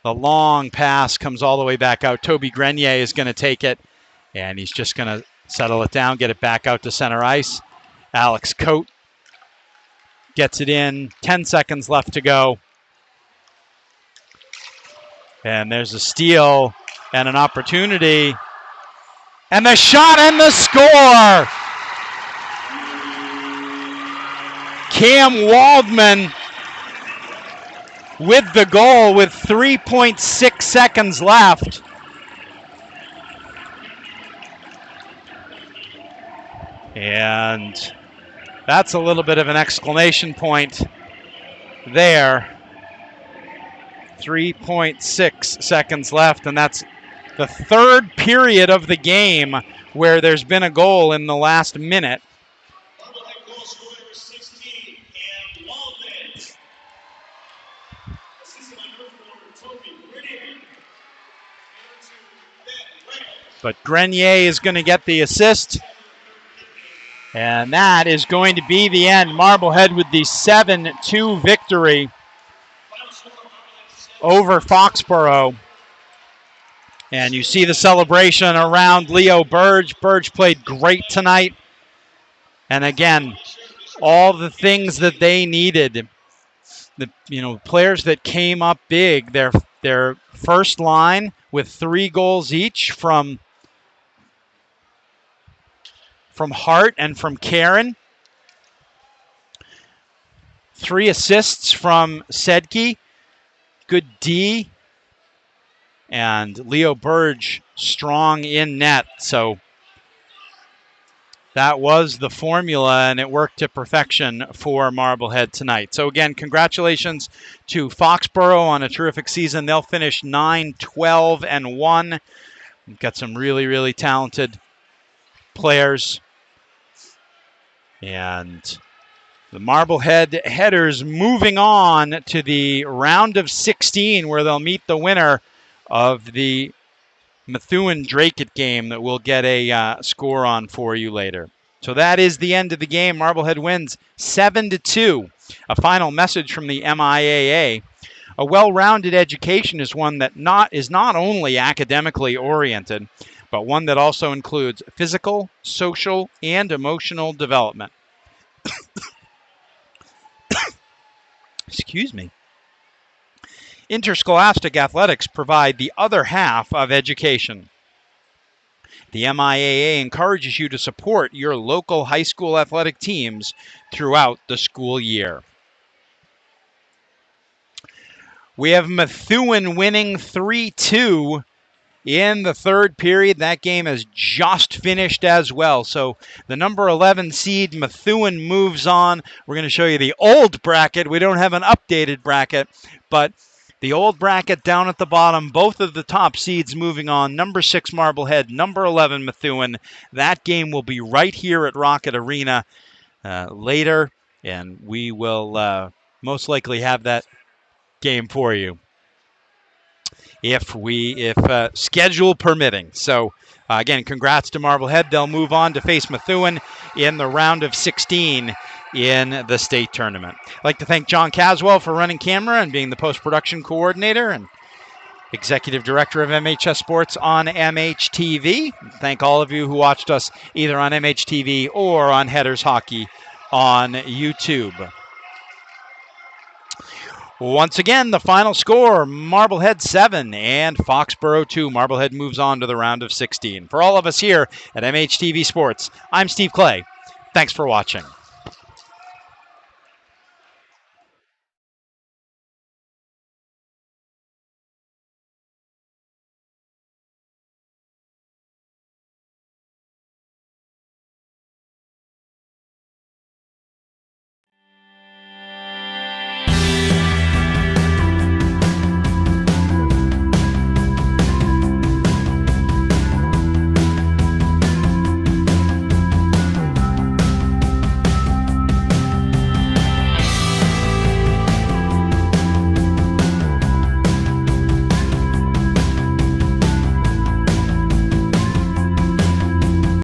The long pass comes all the way back out. Toby Grenier is going to take it, and he's just going to settle it down, get it back out to center ice. Alex Coate gets it in. 10 seconds left to go. And there's a steal and an opportunity. And the shot and the score! Cam Waldman with the goal with 3.6 seconds left. And that's a little bit of an exclamation point there. 3.6 seconds left, and that's the third period of the game where there's been a goal in the last minute. Marblehead goal scorer number 16, Cam Waldman. Assistant number 4, Toby Grenier. But Grenier is going to get the assist. And that is going to be the end. Marblehead with the 7-2 victory over Foxborough. And you see the celebration around Leo Burge. Burge played great tonight. And again, all the things that they needed. The players that came up big. Their first line with 3 goals each from Hart and from Karen. 3 assists from Sedke. Good D. And Leo Burge strong in net. So that was the formula, and it worked to perfection for Marblehead tonight. So again, congratulations to Foxborough on a terrific season. They'll finish 9-12-1. We've got some really, really talented players. And the Marblehead Headers moving on to the round of 16, where they'll meet the winner of the Methuen-Dracut game that we'll get a score on for you later. So that is the end of the game. Marblehead wins 7-2. A final message from the MIAA. A well-rounded education is one that is not only academically oriented, but one that also includes physical, social, and emotional development. Excuse me. Interscholastic athletics provide the other half of education. The MIAA encourages you to support your local high school athletic teams throughout the school year. We have Methuen winning 3-2 in the third period. That game has just finished as well. So the number 11 seed Methuen moves on. We're going to show you the old bracket. We don't have an updated bracket, but the old bracket down at the bottom, both of the top seeds moving on. Number 6 Marblehead, number 11 Methuen. That game will be right here at Rocket Arena later, and we will most likely have that game for you if schedule permitting. So again, congrats to Marblehead. They'll move on to face Methuen in the round of 16 in the state tournament. I'd like to thank John Caswell for running camera and being the post-production coordinator and executive director of MHS Sports on MHTV. Thank all of you who watched us either on MHTV or on Headers Hockey on YouTube. Once again, the final score, Marblehead 7 and Foxborough 2. Marblehead moves on to the round of 16. For all of us here at MHTV Sports, I'm Steve Clay. Thanks for watching.